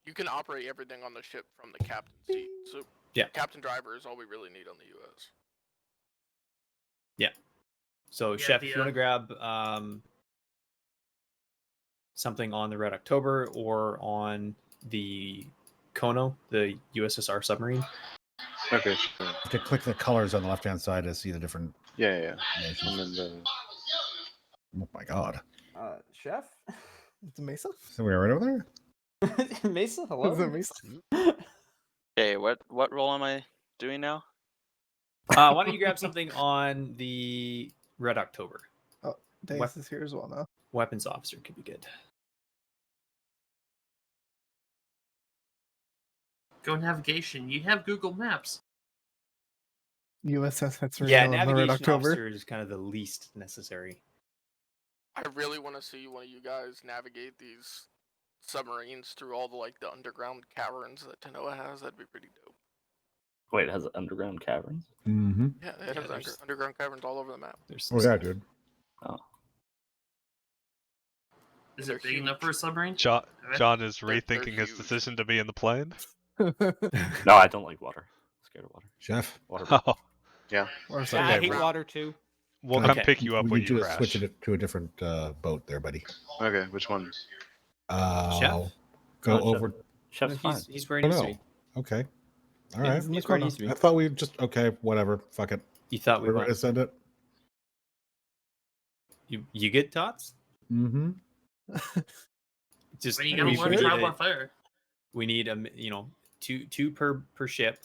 You can operate everything on the ship from the captain's seat. So captain driver is all we really need on the US. Yeah. So Chef, if you want to grab something on the Red October or on the Kono, the USSR submarine. Okay. To click the colors on the left-hand side to see the different. Yeah. Nations. And then Oh my god. Chef? It's Mesa? So we are right over there? Mesa, hello? Is it Mesa? Okay, what role am I doing now? Why don't you grab something on the Red October? Oh, Daze is here as well now. Weapons officer could be good. Go navigation. You have Google Maps. USS Hetzer Yeah, on the Red navigation October. officer is kind of the least necessary. I really want to see one of you guys navigate these submarines through all the underground caverns that Tanoa has. That'd be pretty dope. Wait, it has underground caverns? Mm-hmm. Yeah, it has underground caverns all over the map. Oh yeah, dude. Oh. Is it big enough for a submarine? John is rethinking his decision to be in the plane. No, I don't like water. I'm scared of water. Chef. Water. Oh. Yeah. I hate water too. We'll come pick you up we when need you to crash. switch it to a different boat there, buddy. Okay, which one? Chef? Go over. Chef's fine. He's where he needs to be. Okay. All Yeah, right. he's where he needs to be. I thought we just whatever. Fuck it. You thought we We're were going to send it. You get tots? Mm-hmm. But you gotta learn trial by fire. We need two per ship.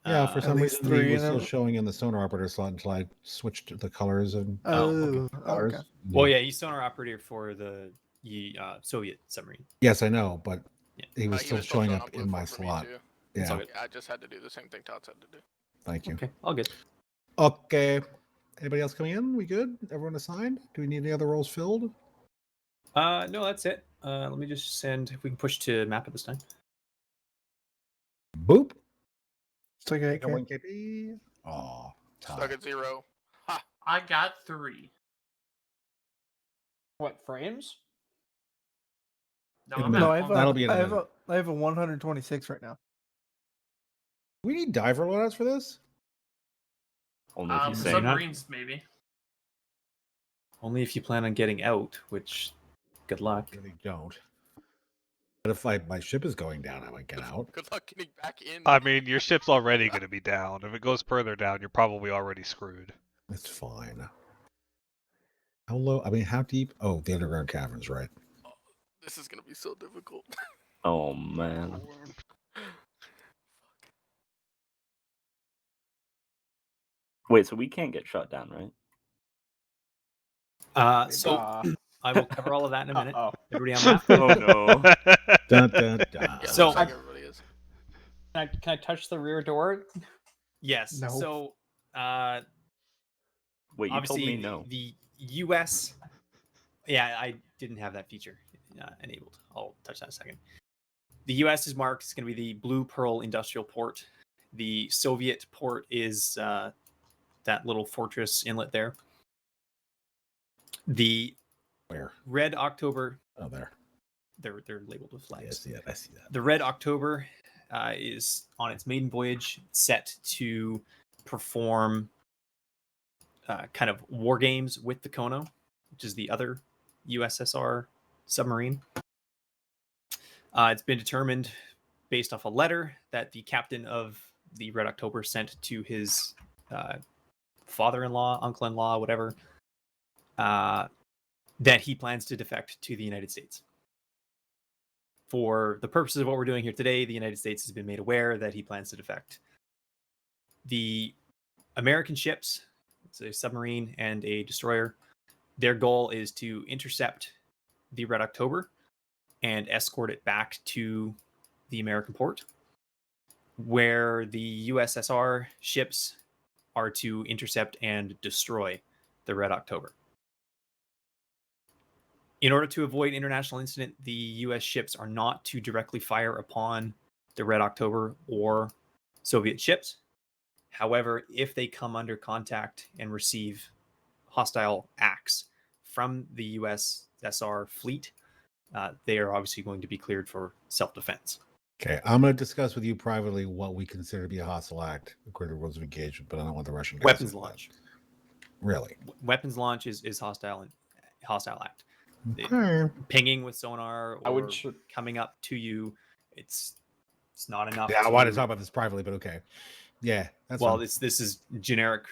Yeah, for some reason three he was in still a- showing in the sonar operator slot until I switched the colors and colors. Okay. Well, yeah, he's sonar operator for the Soviet submarine. Yes, I know, but Yeah. he was still showing showing up blue in my for me, slot. too. Yeah. I just had to do the same thing Tots had to do. Thank you. Okay, all good. Okay. Anybody else coming in? We good? Everyone assigned? Do we need any other roles filled? No, that's it. Let me just send. If we can push to map at this time. Boop. Still got Take a 1 KP. Aw. Stuck at 0. Ha! I got 3. What, frames? No, In a I'm minute. No, at That'll be in a I have a 126 right now. We need diver loadouts for this? Only if you say submarines, maybe. Only if you plan on getting out, which, good luck. Really don't. But if my ship is going down, I might get out. Good luck getting back in. I mean, your ship's already going to be down. If it goes further down, you're probably already screwed. It's fine. How low? I mean, how deep? Oh, the underground caverns, right? This is gonna be so difficult. Oh man. Wait, so we can't get shut down, right? So I will cover all of that in a minute. Everybody on map? Oh no. Dun, dun, dun. Yeah, So- looks like everybody is. Can I touch the rear door? Yes. No. So Wait, you told obviously me no. the U.S. Yeah, I didn't have that feature enabled. I'll touch that in a second. The U.S. is marked. It's going to be the Blue Pearl Industrial Port. The Soviet port is that little fortress inlet there. The Where? Red October. Oh, there. They're labeled with I flags. see that. I see that. The Red October is on its maiden voyage, set to perform kind of war games with the Kono, which is the other USSR submarine. It's been determined based off a letter that the captain of the Red October sent to his father-in-law, uncle-in-law, whatever, that he plans to defect to the United States. For the purposes of what we're doing here today, the United States has been made aware that he plans to defect. The American ships, it's a submarine and a destroyer, their goal is to intercept the Red October and escort it back to the American port, where the USSR ships are to intercept and destroy the Red October. In order to avoid international incident, the U.S. ships are not to directly fire upon the Red October or Soviet ships. However, if they come under contact and receive hostile acts from the USSR fleet, they are obviously going to be cleared for self-defense. Okay, I'm going to discuss with you privately what we consider to be a hostile act according to rules of engagement, but I don't want the Russian guys Weapons to know that. launch. Really? Weapons launch is hostile act. Okay. Pinging with sonar I would or sh- coming up to you, it's not enough. Yeah, I wanted to talk about this privately, but okay. Yeah, that's well, fine. this is generic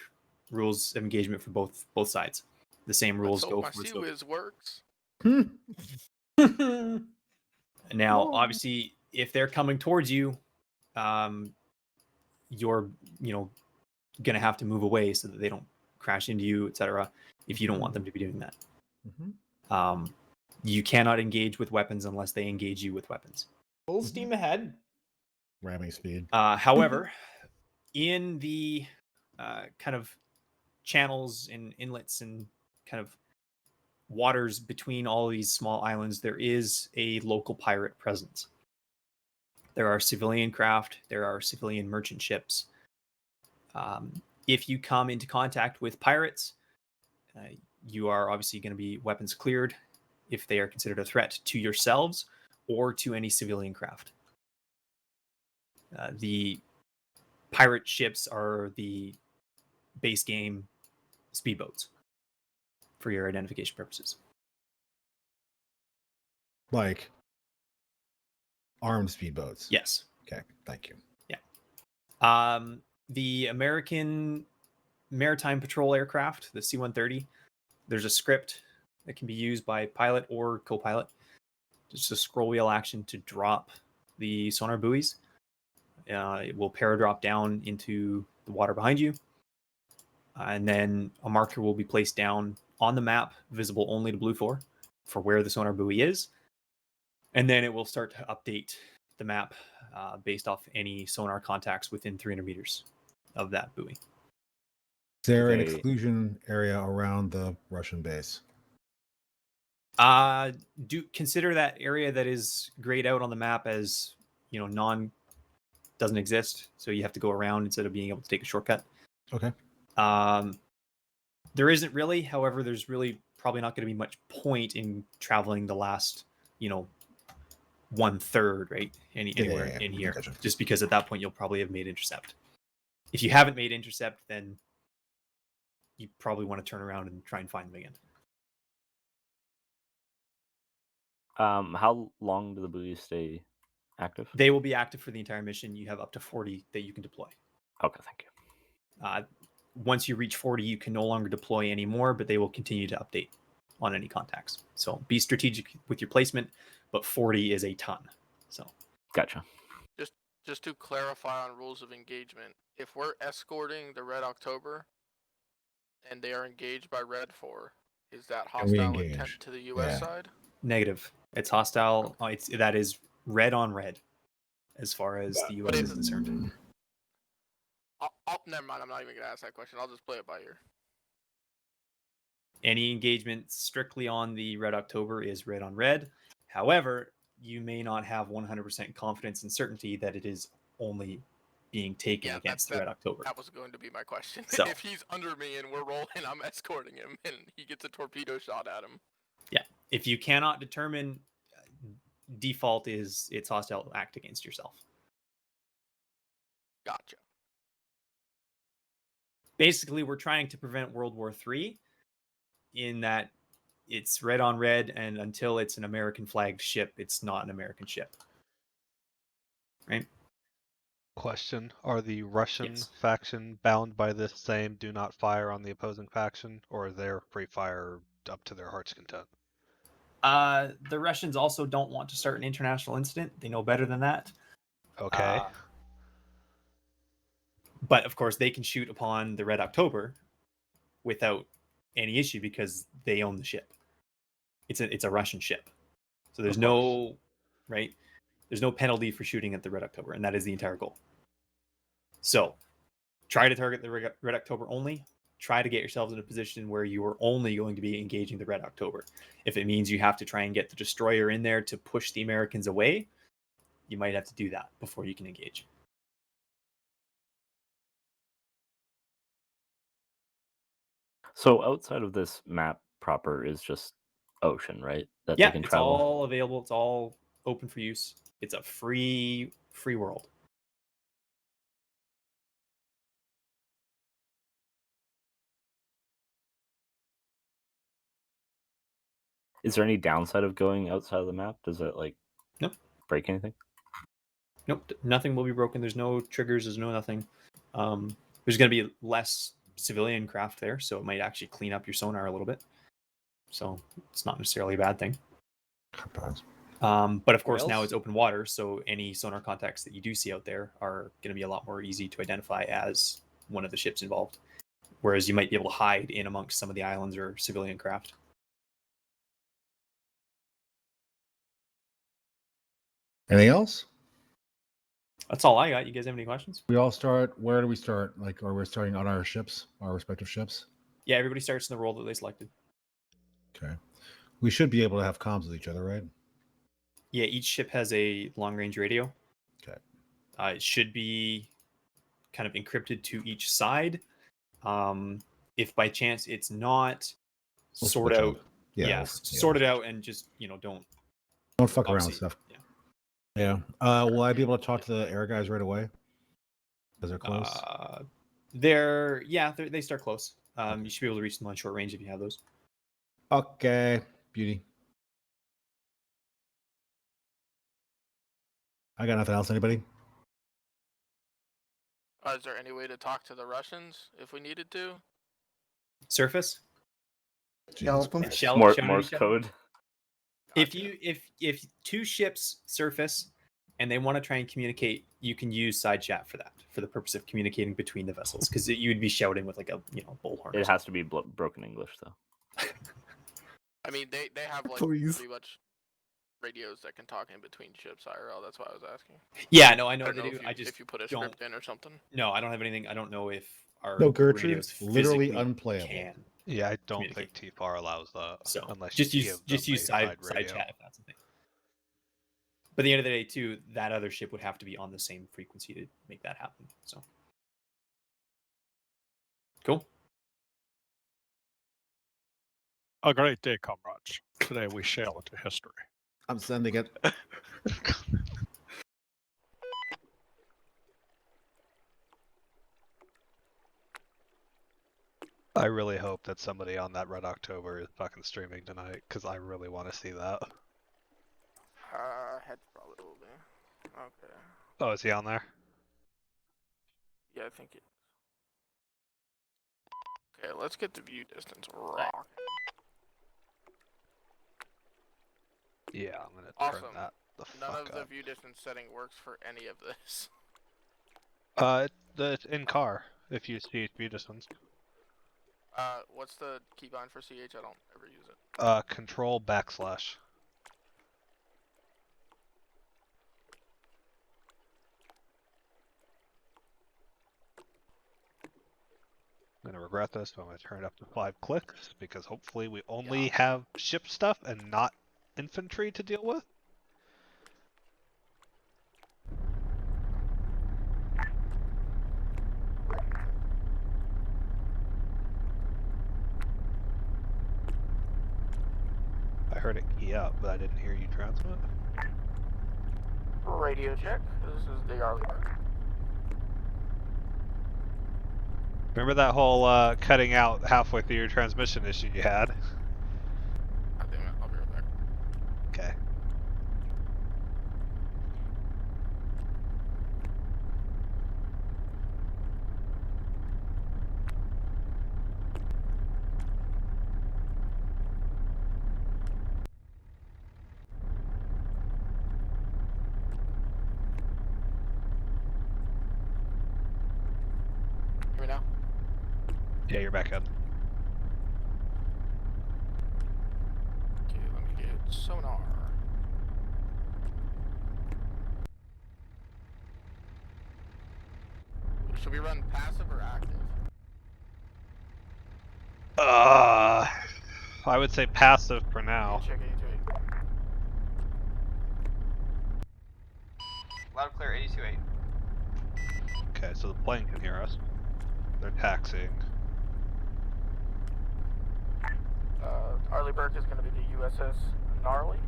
rules of engagement for both sides. The same rules Let's go hope my for Sea Whiz works. Now, obviously, if they're coming towards you, you're gonna have to move away so that they don't crash into you, etc. If you don't want them to be doing that, you cannot engage with weapons unless they engage you with weapons. Full steam ahead. Ramming speed. However, in the kind of channels and inlets and kind of waters between all these small islands, there is a local pirate presence. There are civilian craft, there are civilian merchant ships. If you come into contact with pirates, you are obviously going to be weapons cleared if they are considered a threat to yourselves or to any civilian craft. The pirate ships are the base game speedboats for your identification purposes. Like armed speedboats. Yes. Okay, thank you. Yeah. The American Maritime Patrol aircraft, the C-130, there's a script that can be used by pilot or co-pilot. Just a scroll wheel action to drop the sonar buoys. It will paradrop down into the water behind you. And then a marker will be placed down on the map, visible only to Blue 4, for where the sonar buoy is. And then it will start to update the map based off any sonar contacts within 300 meters of that buoy. Is there an Okay. exclusion area around the Russian base? Do consider that area that is grayed out on the map as doesn't exist, so you have to go around instead of being able to take a shortcut. Okay. There isn't really, however, there's really probably not going to be much point in traveling the last 1/3, right? Anywhere in here, Gotcha. just because at that point you'll probably have made intercept. If you haven't made intercept, then you probably want to turn around and try and find them again. How long do the buoys stay active? They will be active for the entire mission. You have up to 40 that you can deploy. Okay, thank you. Once you reach 40, you can no longer deploy anymore, but they will continue to update on any contacts. So be strategic with your placement, but 40 is a ton. So Gotcha. Just to clarify on rules of engagement, if we're escorting the Red October and they are engaged by Red 4, is that And we hostile intent engage. to the U.S. Yeah. side? negative. It's hostile. That is red on red as far as the But U.S. is concerned. Never mind. I'm not even gonna ask that question. I'll just play it by ear. Any engagement strictly on the Red October is red on red. However, you may not have 100% confidence and certainty that it is only being taken against the Red October. That was going to be my question. So- If he's under me and we're rolling, I'm escorting him, and he gets a torpedo shot at him. Yeah. If you cannot determine, default is it's hostile act against yourself. Gotcha. Basically, we're trying to prevent World War III in that it's red on red, and until it's an American flagged ship, it's not an American ship. Right? Question: Are the Russian Yes. faction bound by this same "do not fire" on the opposing faction, or is their free fire up to their heart's content? The Russians also don't want to start an international incident. They know better than that. Okay. But of course, they can shoot upon the Red October without any issue because they own the ship. It's a Russian ship, so there's Of no There's no penalty for shooting at the Red October, and that is the entire goal. So, try to target the Red October only. Try to get yourselves in a position where you are only going to be engaging the Red October. If it means you have to try and get the destroyer in there to push the Americans away, you might have to do that before you can engage. So outside of this map proper is just ocean, right? That Yeah, they can it's travel. all available. It's all open for use. It's a free world. Is there any downside of going outside of the map? Does it like Nope. break anything? Nope, nothing will be broken. There's no triggers. There's no nothing. There's going to be less civilian craft there, so it might actually clean up your sonar a little bit. So it's not necessarily a bad thing. But of course, now Rails? it's open water, so any sonar contacts that you do see out there are going to be a lot more easy to identify as one of the ships involved. Whereas you might be able to hide in amongst some of the islands or civilian craft. Anything else? That's all I got. You guys have any questions? We all start. Where do we start? Like, are we starting on our ships, our respective ships? Yeah, everybody starts in the role that they selected. Okay. We should be able to have comms with each other, right? Yeah, each ship has a long-range radio. Okay. It should be kind of encrypted to each side. If by chance it's not, We'll sort switch out. out. Sort it out and just don't fuck around with obviously- stuff. Yeah. Will I be able to talk to the air guys right away? Because they're close. They start close. You should be able to reach them on short range if you have those. Okay. Beauty. I got nothing else. Anybody? Is there any way to talk to the Russians if we needed to? Surface. Yelp them. And shell Morse at each other. code. If two ships surface and they want to try and communicate, you can use side chat for that, for the purpose of communicating between the vessels, because you would be shouting with like a bullhorn. It has to be broken English though. I mean, they have like Please. pretty much radios that can talk in between ships IRL. That's why I was asking. Yeah, no, I know I don't they know do. if you put a don't- script in or something. No, I don't have anything. I don't know if our No, Gertrude, radios literally physically unplayable. can. Yeah, I don't Communicate. think T-FAR allows that. So unless just you use give them a side radio. chat if that's the thing. But at the end of the day, too, that other ship would have to be on the same frequency to make that happen. So cool. A great day, comrades. Today we sail into history. I'm sending it. I really hope that somebody on that Red October is fucking streaming tonight, because I really want to see that. Head probably will be. Okay. Oh, is he on there? Yeah, I think it. Okay, let's get the view distance rock. Yeah, I'm gonna Awesome. turn that the None fuck of the up. view distance setting works for any of this. The in car, if you see view distance. What's the keybind for CH? I don't ever use it. Control \. I'm gonna regret this, but I'm gonna turn it up to 5 clicks, because hopefully we only have ship stuff and not infantry to deal with. I heard it key up, but I didn't hear you transmit. Radio check. This is the Arma. Remember that whole cutting out halfway through your transmission issue you had? God damn it, I'll be right back. Okay. Hear me now? Yeah, you're back in. Okay, let me get sonar. Should we run passive or active? I would say passive for now. Check 82.8. Loud clear 82.8. Okay, so the plane can hear us. They're taxiing. Arleigh Burke is going to be the USS Gnarly.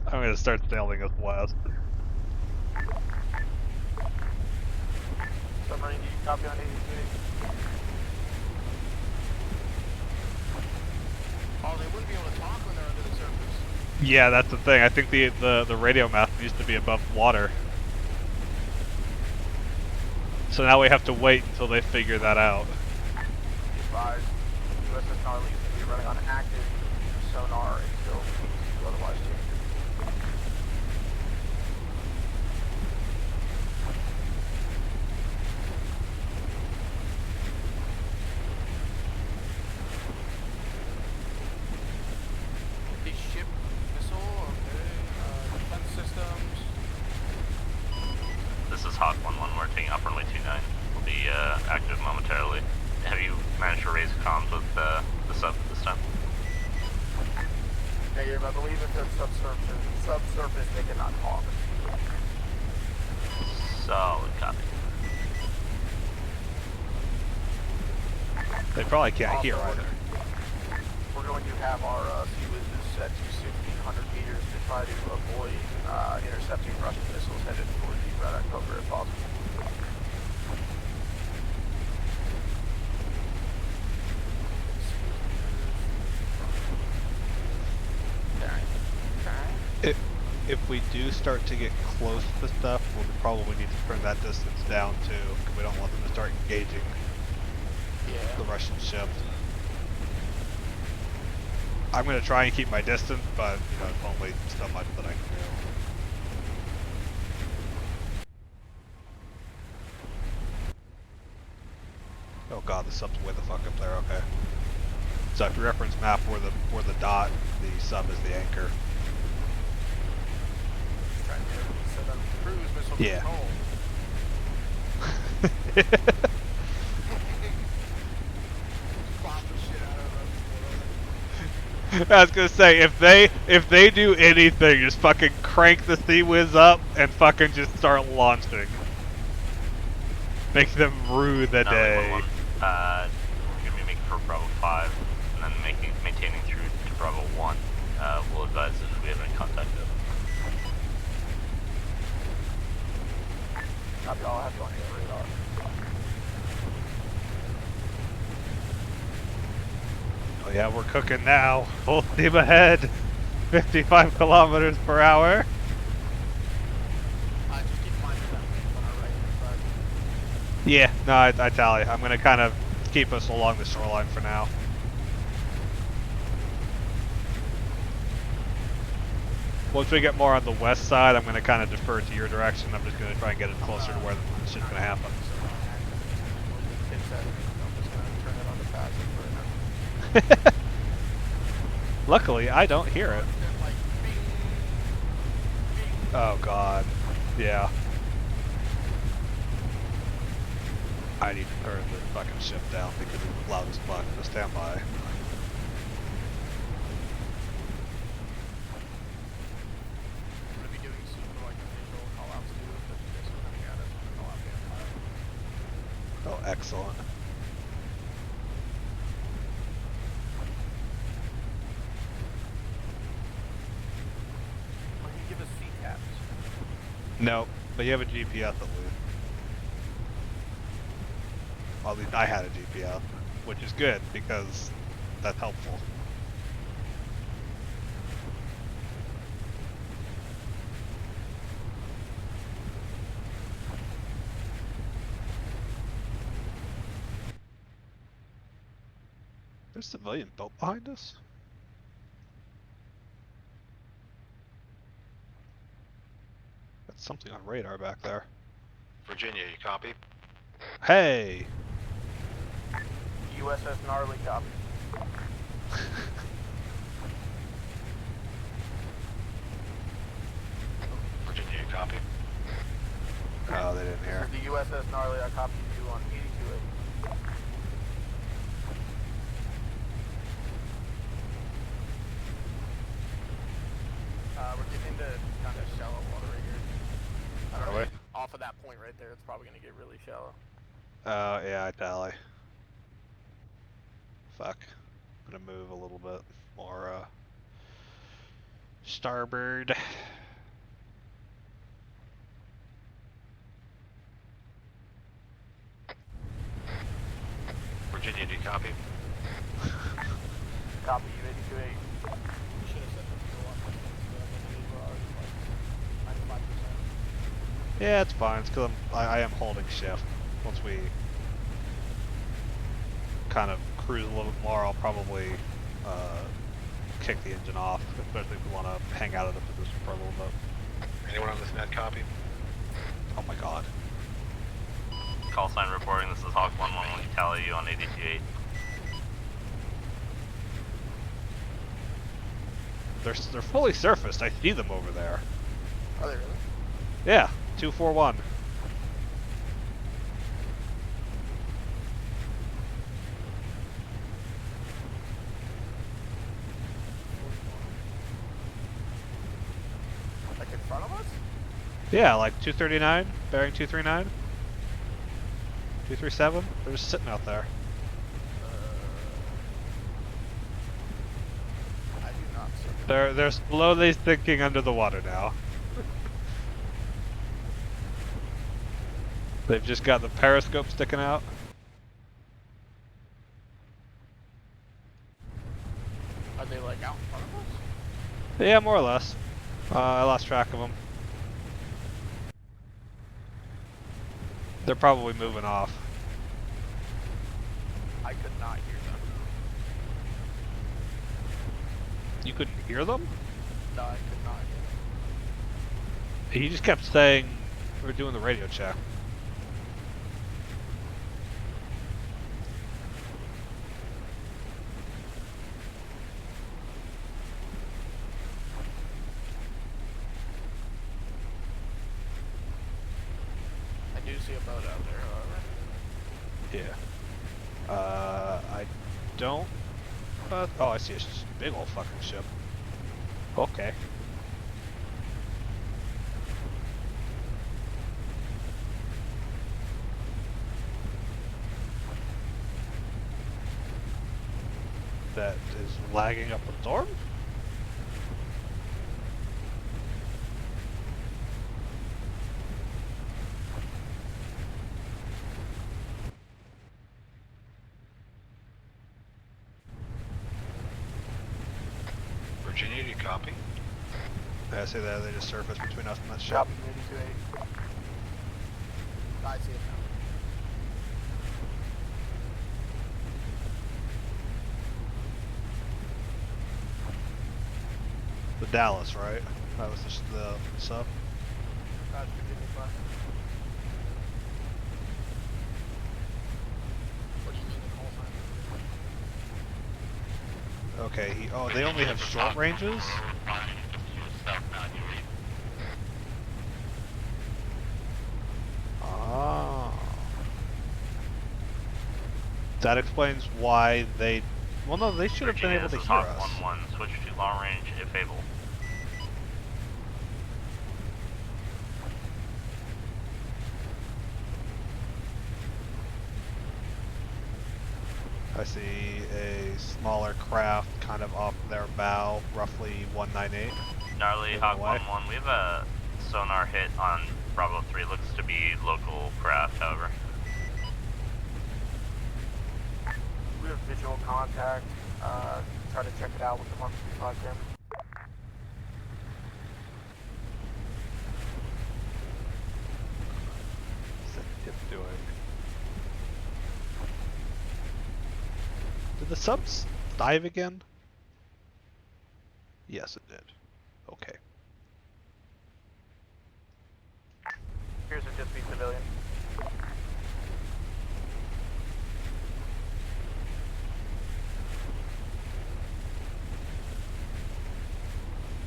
I'm gonna start sailing us west. Submarine, do you copy on 82? Oh, they wouldn't be able to talk when they're under the surface. Yeah, that's the thing. I think the radio mast needs to be above water. So now we have to wait until they figure that out. Be advised, USS Gnarly is going to be running on active sonar until you otherwise change it. The ship missile, okay, defense systems. This is Hawk 1-1. We're taking up runway 29. We'll be active momentarily. Have you managed to raise comms with the sub this time? Negative, I believe if they're subsurface, they cannot talk. Solid copy. They probably can't hear Also, either. We're going to have our sea whizzes set to 1,600 meters to try to avoid intercepting Russian missiles headed toward the Red October if possible. If we do start to get close to stuff, we'll probably need to turn that distance down too, because we don't want them to start engaging the Russian ships. I'm gonna try and keep my distance, but you know, it's only so much that I can do. Oh god, the sub's way the fuck up there. Okay. So if you reference map where the dot, the sub is the anchor. Trying to set up cruise missile Yeah. control. Bomb the shit out of us. I was gonna say if they do anything, just fucking crank the Sea Whiz up and fucking just start launching. Make them rue the day. We're gonna be making for Bravo 5, and then maintaining through to Bravo 1. We'll advise if we have any contact of. Copy all, I have you on your radar. Oh yeah, we're cooking now. Full steam ahead. 55 kilometers per hour. Just keep in mind that wind's on our right hand side. Yeah, no, I tally. I'm gonna kind of keep us along the shoreline for now. Once we get more on the west side, I'm gonna kind of defer to your direction. I'm just gonna try and get it closer to where the shit's gonna happen. Luckily, I don't hear it. Oh god. Yeah. I need to turn the fucking ship down because it's loud as fuck. Just stand by. Oh, excellent. Will you give us C-taps? No, but you have a GPS at least. Well, at least I had a GPS, which is good because that's helpful. There's a civilian boat behind us? Got something on radar back there. Virginia, you copy? Hey! USS Gnarly copy. Virginia, you copy? Oh, they didn't hear. This is the USS Gnarly, I copy you on 82A. We're getting into kind of shallow water right here. I don't know, Are we? off of that point right there, it's probably going to get really shallow. Oh, yeah, I tally. Fuck. I'm gonna move a little bit more, starboard. Virginia, do you copy? Copy you 82-8. Should have set the fuel up like we're already like 95%. Yeah, it's fine. It's because I am holding shift. Once we kind of cruise a little bit more, I'll probably kick the engine off, especially if we want to hang out of the position for a little bit. Anyone on this net copy? Oh my god. Call sign reporting, this is Hawk 1-1, will you tally you on 82-8? They're fully surfaced. I see them over there. Are they really? Yeah, 241. Like in front of us? Yeah, like 239, bearing 239. 237. They're just sitting out there. I do not see them. They're slowly sinking under the water now. They've just got the periscope sticking out. Are they like out in front of us? Yeah, more or less. I lost track of them. They're probably moving off. I could not hear them. You couldn't hear them? No, I could not hear them. He just kept saying we're doing the radio check. I do see a boat out there, however. Yeah. I don't. Oh, I see a big old fucking ship. Okay. That is lagging up a storm? Virginia, do you copy? Yeah, I see that they just surfaced between us and that ship. Copy 82-8. I see it now. The Dallas, right? That was just the sub. That's Virginia class. What do you mean the call sign? Okay, oh, they only have short ranges? Ah. That explains why they... Well, no, they should have been able to hear us. Hawk 1-1, switch to long range if able. I see a smaller craft kind of off their bow, roughly 198. Gnarly, Moving Hawk away. 1-1, we have a sonar hit on Bravo 3, looks to be local craft, however. We have visual contact. Try to check it out with the 135 camera. What's that ship doing? Did the subs dive again? Yes, it did. Okay. Appears to just be civilian.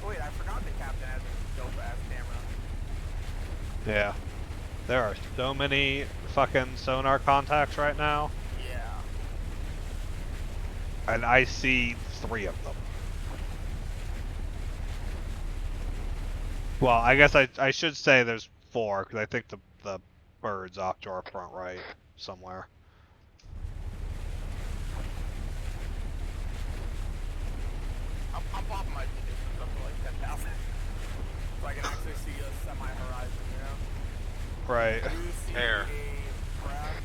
Wait, I forgot the captain has a dope ass camera. Yeah. There are so many fucking sonar contacts right now, Yeah. and I see 3 of them. Well, I guess I should say there's 4, because I think the bird's off to our front right somewhere. I'm popping my distance up to like 10,000. So I can actually see a semi-horizon, you know? Right. I do see There. a craft.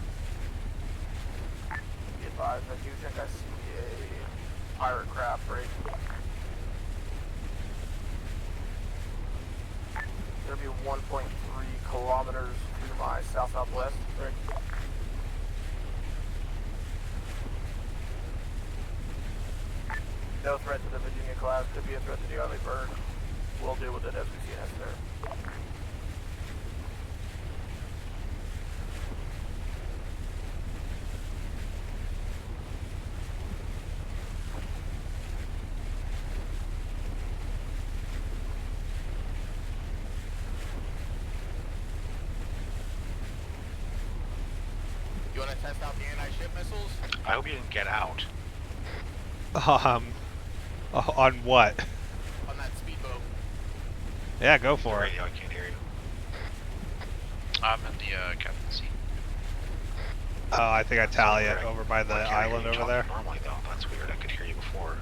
Be advised, I do think I see a pirate craft right. There'll be 1.3 kilometers to my south-southwest, right? No threat to the Virginia class, could be a threat to the Arleigh Burke. We'll deal with it as we see necessary. You want to test out the anti-ship missiles? I hope you didn't get out. On what? On that speedboat. Yeah, go The for it. radio, I can't hear you. I'm in the captain's seat. Oh, I think I tally it Weird. over by the I can't hear island you over talking there. Normally though, that's weird. I could hear you before.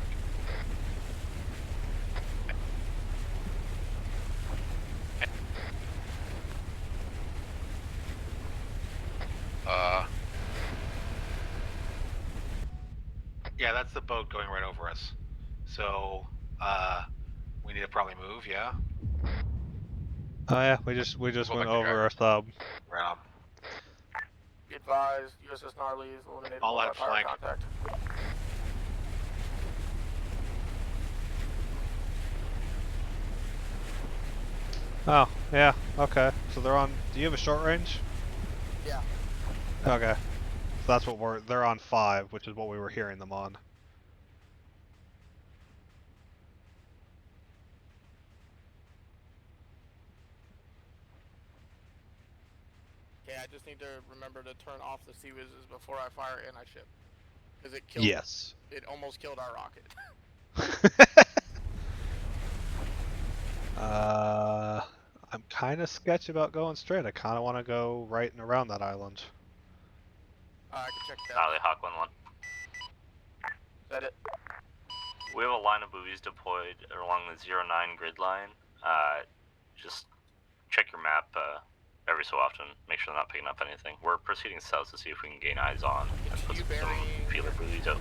Yeah, that's the boat going right over us. So, we need to probably move, yeah? Oh yeah, we just Go went back to over driver. our sub. Right on. Be advised, USS Gnarly is eliminated All by out pirate flank. contact. Oh, yeah, okay. So they're on, do you have a short range? Yeah. Okay. So that's what they're on 5, which is what we were hearing them on. Okay, I just need to remember to turn off the sea whizzes before I fire anti-ship. Because it killed. Yes. It almost killed our rocket. I'm kind of sketchy about going straight. I kind of want to go right and around that island. I can check that. Gnarly Hawk 1-1. Is that it? We have a line of buoys deployed along the 09 grid line. Just check your map every so often. Make sure they're not picking up anything. We're proceeding south to see if we can gain eyes on and put some feeler buoys out.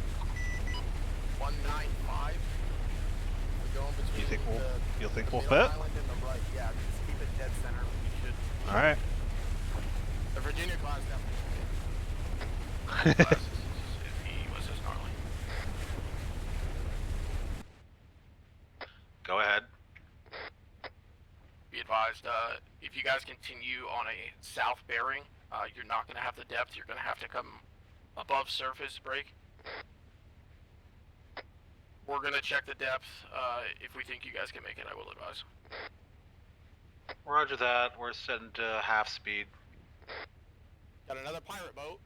195. We're going between You think the we'll middle fit? island and the right. Yeah, just keep it dead center. We should. All right. The Virginia class definitely. USS Gnarly. Go ahead. Be advised, if you guys continue on a south bearing, you're not going to have the depth. You're going to have to come above surface break. We're going to check the depth. If we think you guys can make it, I will advise. Roger that. We're setting to half speed. Got another pirate boat.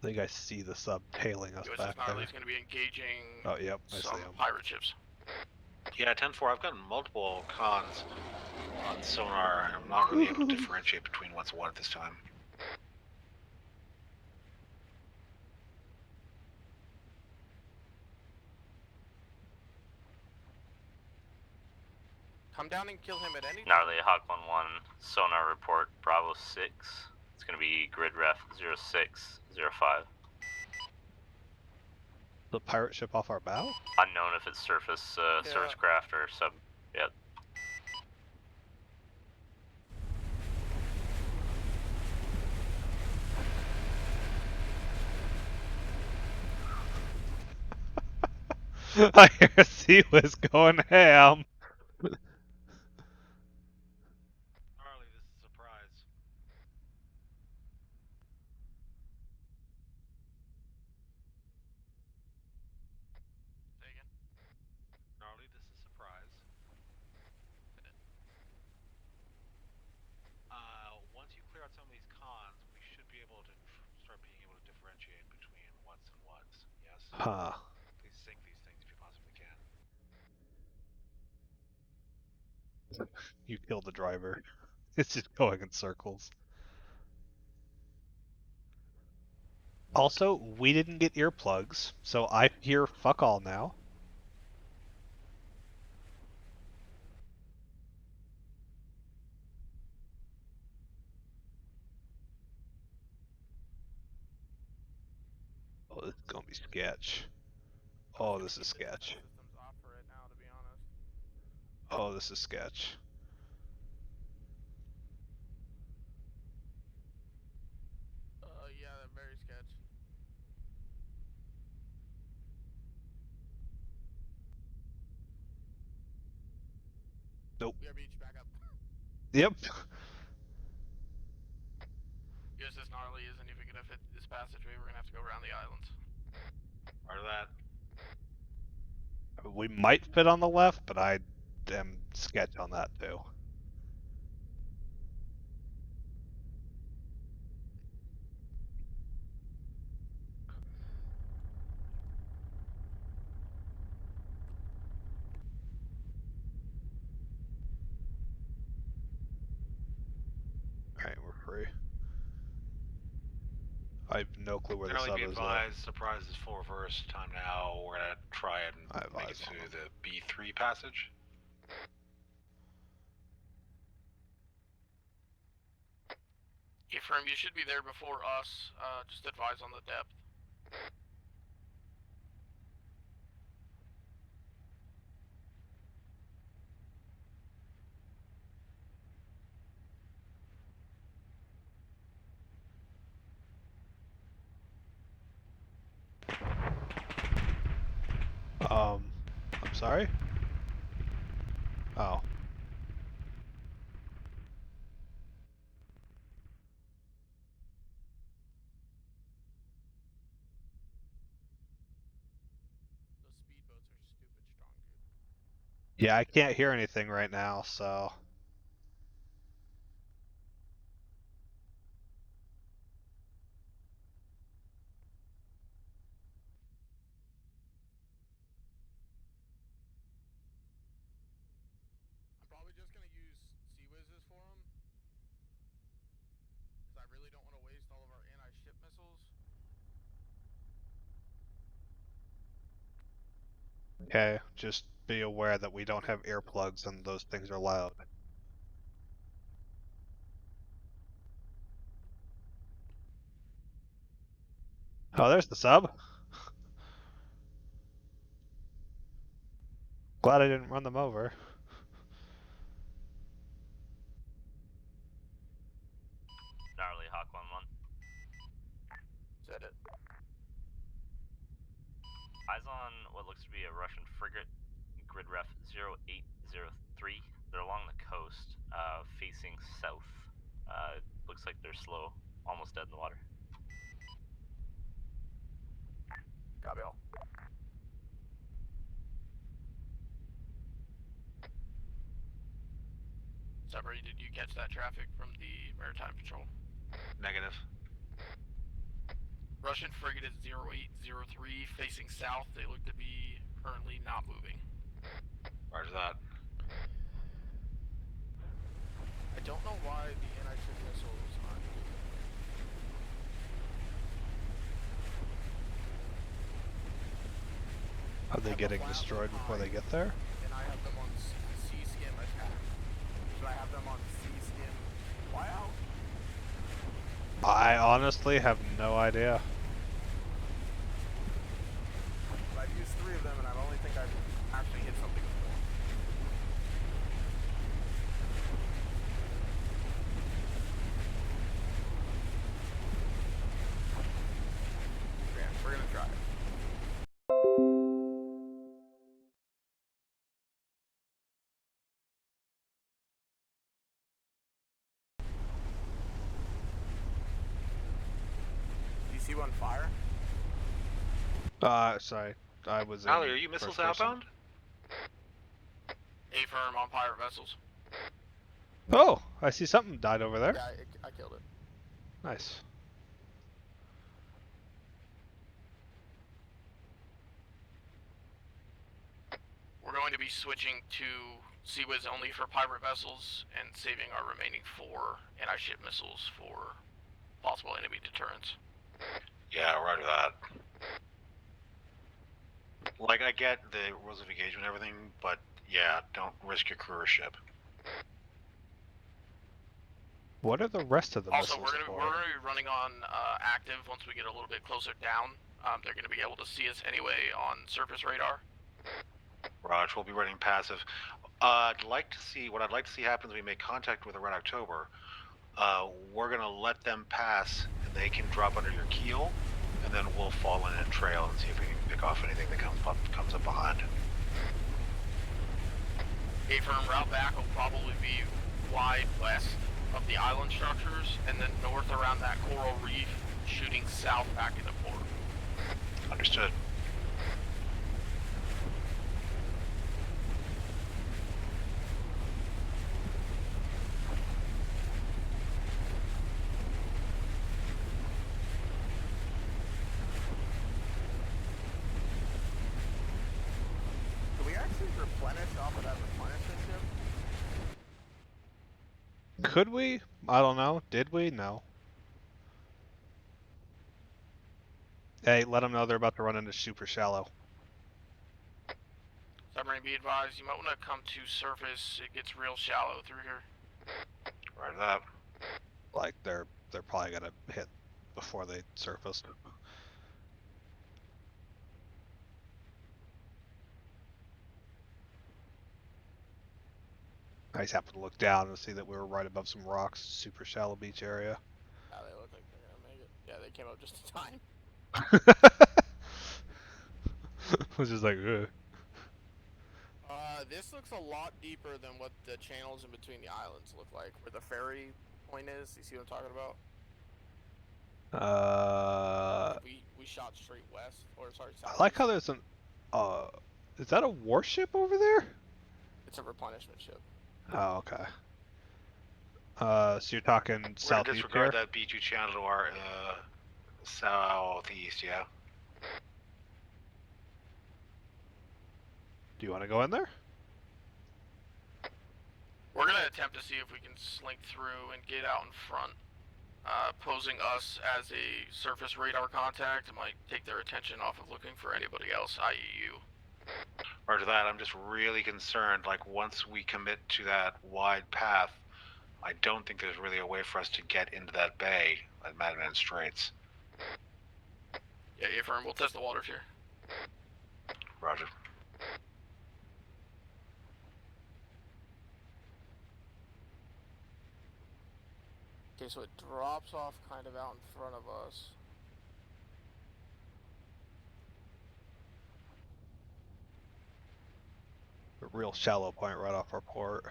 I think I see the sub tailing us USS back there. Gnarly is going to be engaging Oh, yep, I see some him. pirate ships. Yeah, 10-4, I've gotten multiple cons on sonar, and I'm not really able to differentiate between what's what at this time. Come down and kill him at any time. Gnarly Hawk 1-1, sonar report Bravo 6. It's going to be grid ref 0605. The pirate ship off our bow? Unknown if it's surface surface craft or sub. Yep. I hear Sea was going ham. Gnarly, this is a surprise. Say again. Gnarly, this is a surprise. Once you clear out some of these cons, we should be able to start being able to differentiate between what's and what's. Yes? Huh. Please sync these things if you possibly can. You killed the driver. It's just going in circles. Also, we didn't get earplugs, so I hear fuck all now. Oh, this is gonna be sketch. Oh, this is sketch. Systems off for it now, to be honest. Oh, this is sketch. Yeah, they're very sketch. Nope. BRB, back up. Yep. USS Gnarly isn't even gonna fit this passageway. We're gonna have to go around the islands. Part of that. We might fit on the left, but I am sketch on that too. Alright, we're free. I have no clue where the Generally sub be is. advised, surprise is full reverse. Time now. We're gonna try and I have make it eyes to on the B3 passage. Affirm, you should be there before us. Just advise on the depth. I'm sorry? Oh. Those speedboats are stupid strong, dude. Yeah, I can't hear anything right now, so. I'm probably just gonna use sea whizzes for them. Because I really don't want to waste all of our anti-ship missiles. Okay, just be aware that we don't have earplugs and those things are loud. Oh, there's the sub. Glad I didn't run them over. Gnarly Hawk 1-1. Said it. Eyes on what looks to be a Russian frigate, grid ref 0803. They're along the coast, facing south. Looks like they're slow, almost dead in the water. Copy all. Submarine, did you catch that traffic from the Maritime Patrol? Negative. Russian frigate is 0803 facing south. They look to be currently not moving. Roger that. I don't know why the anti-ship missiles aren't moving. Are they getting destroyed before they get there? And I have them on sea skim attack. Should I have them on sea skim flyout? I honestly have no idea. I've used 3 of them and I don't think I've actually hit something before. Yeah, we're gonna try it. Do you see one fire? Sorry. I was Gnarly, in are you missiles first person. outbound? Affirm on pirate vessels. Oh, I see something died over there. Yeah, I killed it. Nice. We're going to be switching to Sea Whiz only for pirate vessels and saving our remaining 4 anti-ship missiles for possible enemy deterrence. Yeah, roger that. Like, I get the rules of engagement and everything, but yeah, don't risk your crew or ship. What are the rest of the Also, missiles we're for? gonna be running on active once we get a little bit closer down. They're gonna be able to see us anyway on surface radar. Raj, we'll be running passive. I'd like to see what I'd like to see happen is we make contact with the Red October. We're gonna let them pass, and they can drop under your keel, and then we'll fall in and trail and see if we can pick off anything that comes up behind. A firm route back will probably be wide west of the island structures, and then north around that coral reef, shooting south back into port. Understood. Can we actually replenish off of that replenishment ship? Could we? I don't know. Did we? No. Hey, let them know they're about to run into super shallow. Submarine, be advised, you might want to come to surface. It gets real shallow through here. Right that. Like they're probably gonna hit before they surface. I just happened to look down and see that we were right above some rocks, super shallow beach area. Yeah, they look like they're gonna make it. Yeah, they came up just in time. I was just like, ugh. This looks a lot deeper than what the channels in between the islands look like, where the ferry point is. You see what I'm talking about? We shot straight west, or sorry, south. I like how there's an, is that a warship over there? It's a replenishment ship. Oh, okay. So you're talking We're gonna southeast disregard here? that B2 channel to our southeast, yeah. Do you want to go in there? We're gonna attempt to see if we can slink through and get out in front. Posing us as a surface radar contact, it might take their attention off of looking for anybody else, i.e. you. Roger that. I'm just really concerned, like, once we commit to that wide path, I don't think there's really a way for us to get into that bay at Madman Straits. Yeah, A-firm, we'll test the waters here. Roger. Okay, so it drops off kind of out in front of us. A real shallow point right off our port.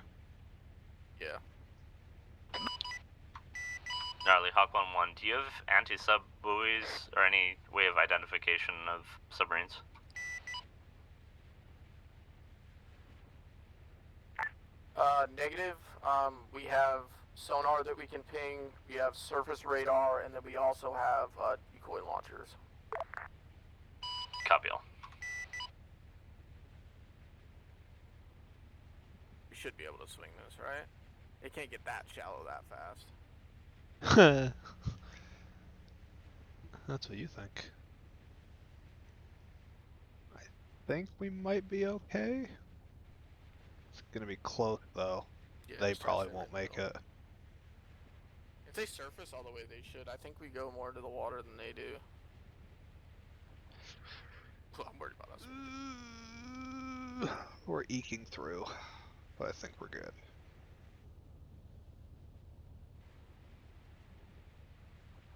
Yeah. Gnarly, Hawk 1-1, do you have anti-sub buoys or any way of identification of submarines? Negative. We have sonar that we can ping, we have surface radar, and then we also have decoy launchers. Copy all. We should be able to swing this, right? It can't get that shallow that fast. That's what you think. I think we might be okay. It's gonna be close though. Yeah, They just probably stay won't right in make the it. If they surface all the way they should, I think we go more to the water than they do. I'm worried about us. We're eking through, but I think we're good.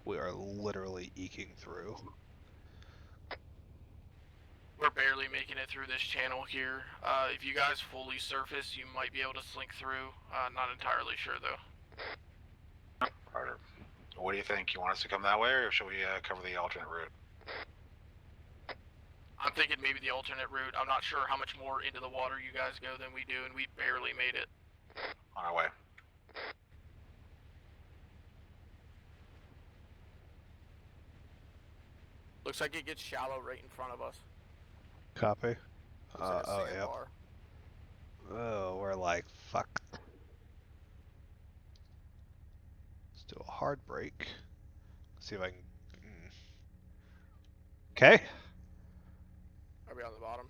We are literally eking through. We're barely making it through this channel here. If you guys fully surface, you might be able to slink through. Not entirely sure though. Roger. What do you think? You want us to come that way, or should we cover the alternate route? I'm thinking maybe the alternate route. I'm not sure how much more into the water you guys go than we do, and we barely made it. On our way. Looks like it gets shallow right in front of us. Copy. Looks like a Oh, yep. sandbar. Oh, we're like, fuck. Let's do a hard break. See if I can... Okay. Are we on the bottom?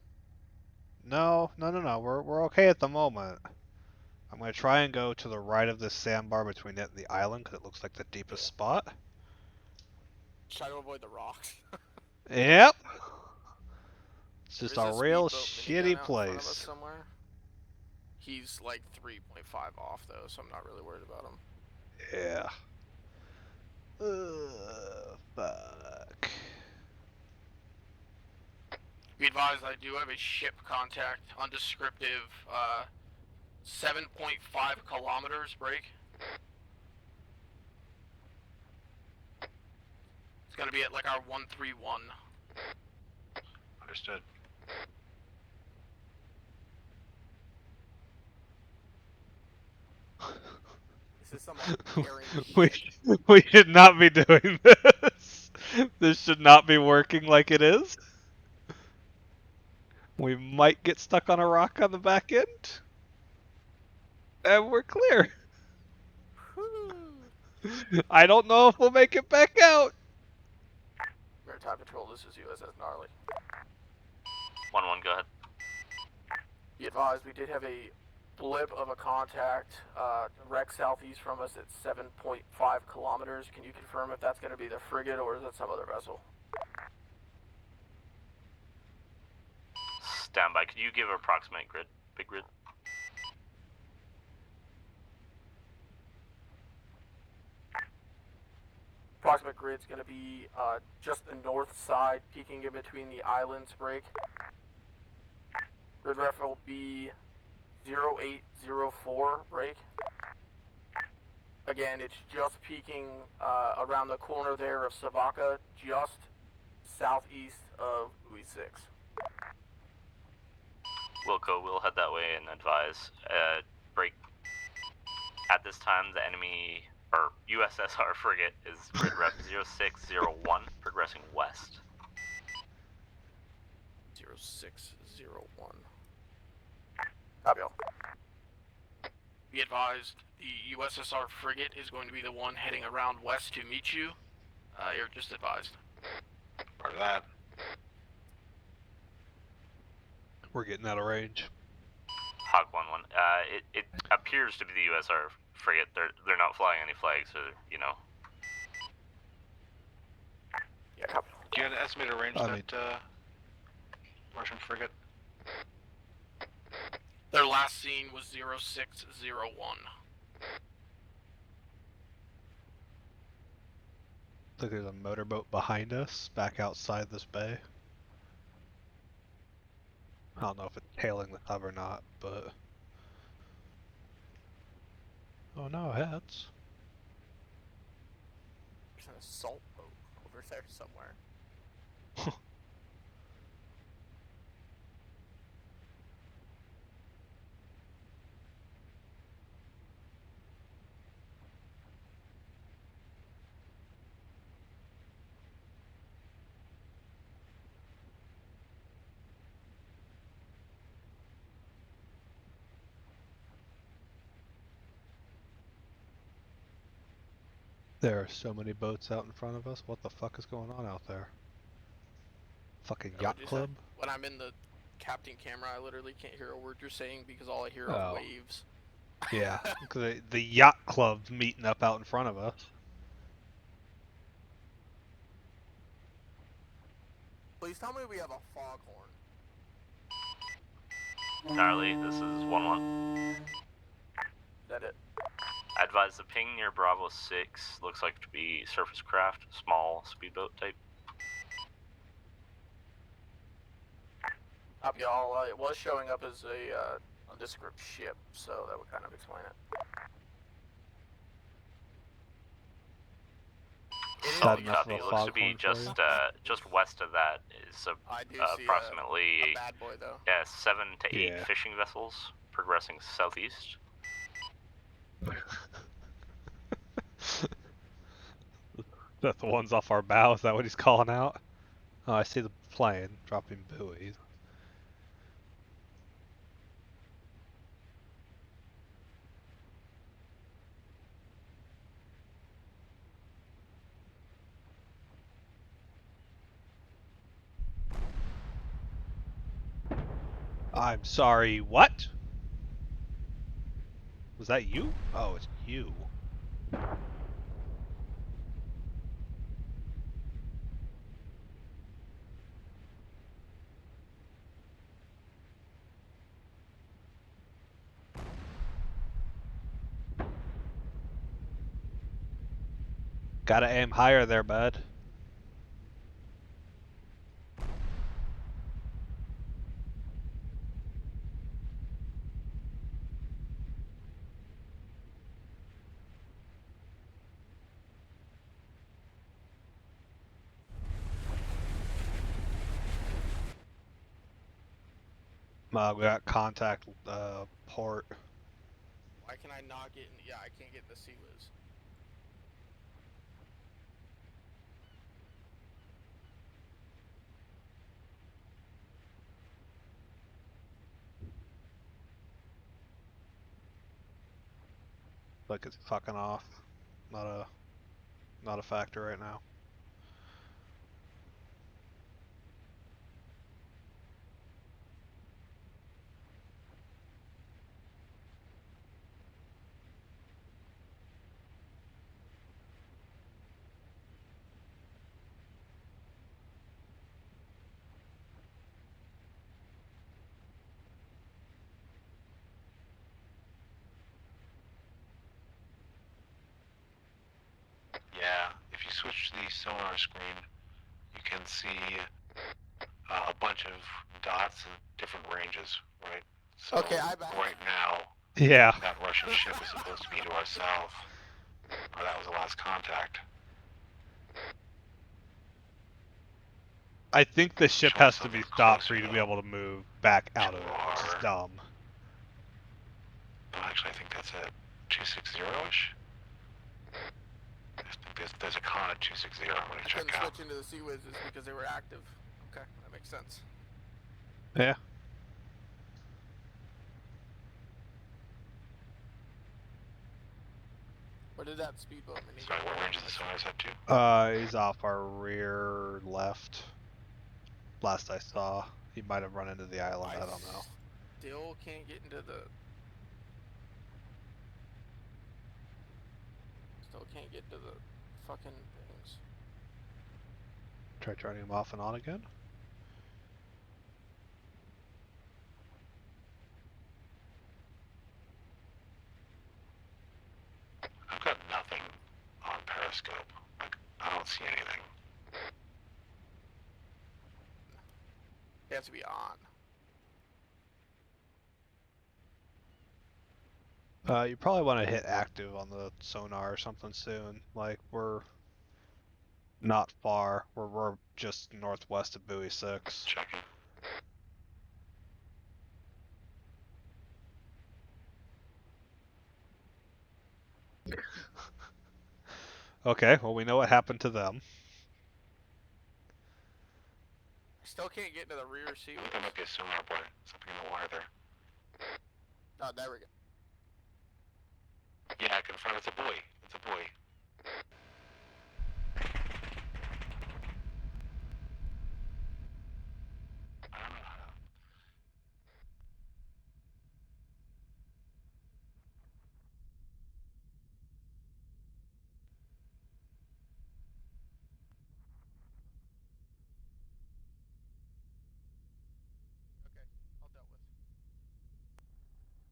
No. We're okay at the moment. I'm gonna try and go to the right of this sandbar between it and the island because it looks like the deepest spot. Try to avoid the rocks. Yep. It's just There's a a real speedboat minigun shitty out in front of us place. somewhere. He's like 3.5 off though, so I'm not really worried about him. Yeah. Fuck. Be advised, I do have a ship contact, undescriptive, 7.5 kilometers break. It's gonna be at like our 131. Understood. This is some like daring we shit. we should not be doing this. This should not be working like it is. We might get stuck on a rock on the back end. And we're clear. I don't know if we'll make it back out. Maritime Patrol, this is USS Gnarly. 1-1, go ahead. Be advised, we did have a blip of a contact, wreck southeast from us at 7.5 kilometers. Can you confirm if that's going to be the frigate or is that some other vessel? Standby. Could you give an approximate grid? Big grid? Approximate grid's going to be just the north side, peeking in between the islands break. Grid ref will be 0804 break. Again, it's just peeking around the corner there of Savaka, just southeast of Buoy 6. Wilco, we'll head that way and advise. Break. At this time, the enemy, or USSR frigate, is grid rep 0601, progressing west. 0601. Copy all. Be advised, the USSR frigate is going to be the one heading around west to meet you. You're just advised. Part of that. We're getting out of range. Hawk 1-1. It appears to be the USSR frigate. They're not flying any flags, or Yeah, copy. Do you have an estimated range that Russian frigate? Their last scene was 0601. I think there's a motorboat behind us, back outside this bay. I don't know if it's tailing the tub or not, but... Oh no, heads. There's an assault boat over there somewhere. There are so many boats out in front of us. What the fuck is going on out there? Fucking yacht club? When I'm in the captain camera, I literally can't hear a word you're saying because all I hear Oh. are waves. Yeah, the yacht club's meeting up out in front of us. Please tell me we have a foghorn. Gnarly, this is 1-1. Is that it? Advise the ping near Bravo 6 looks like to be surface craft, small speedboat type. Copy all. It was showing up as a nondescript ship, so that would kind of explain it. That enough Copy. of a It looks to be foghorn for just west of that is I do see approximately a bad boy though. 7 to 8 Yeah. fishing vessels progressing southeast. That the ones off our bow, is that what he's calling out? Oh, I see the plane dropping buoys. I'm sorry, what? Was that you? Oh, it's you. Gotta aim higher there, bud. We got contact port. Why can I not get in? Yeah, I can't get in the Sea-Wiz. Like it's fucking off. Not a factor right now. Yeah, if you switch to the sonar screen, you can see a bunch of dots in different ranges, right? So Okay, I bet. right now, Yeah. that Russian ship is supposed to be to our south, or that was the last contact. I think the ship Showing has to be something stopped for closer, you to be though, able to move back out to of it, which is our- dumb. No, actually, I think that's it. 260-ish? I think there's a con at 260 I'm going I to check couldn't out. switch into the Sea-Wiz because they were active. Okay, that makes sense. Yeah. What did that speedboat mini? Sorry, what range is the sonar set to? He's off our rear left. Last I saw. He might have run into the island, I don't know. Still can't get into the. Still can't get to the fucking things. Try turning him off and on again. I've got nothing on Periscope. Like, I don't see anything. It has to be on. You probably want to hit active on the sonar or something soon. Like, we're not far. We're just northwest of buoy 6. Checking. Okay, well, we know what happened to them. I still can't get into the rear I Sea-Wiz. think there might be a sonar boy. Something in the water there. Oh, there we go. Yeah, I confirm it's a buoy. It's a buoy. I don't know how to... Okay, all dealt with.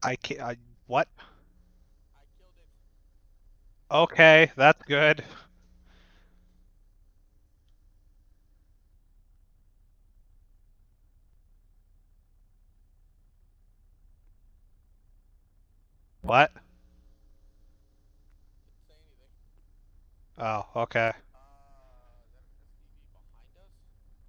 I can't. What? I killed it. Okay, that's good. What? Didn't say anything. Oh, okay. Is that an STV behind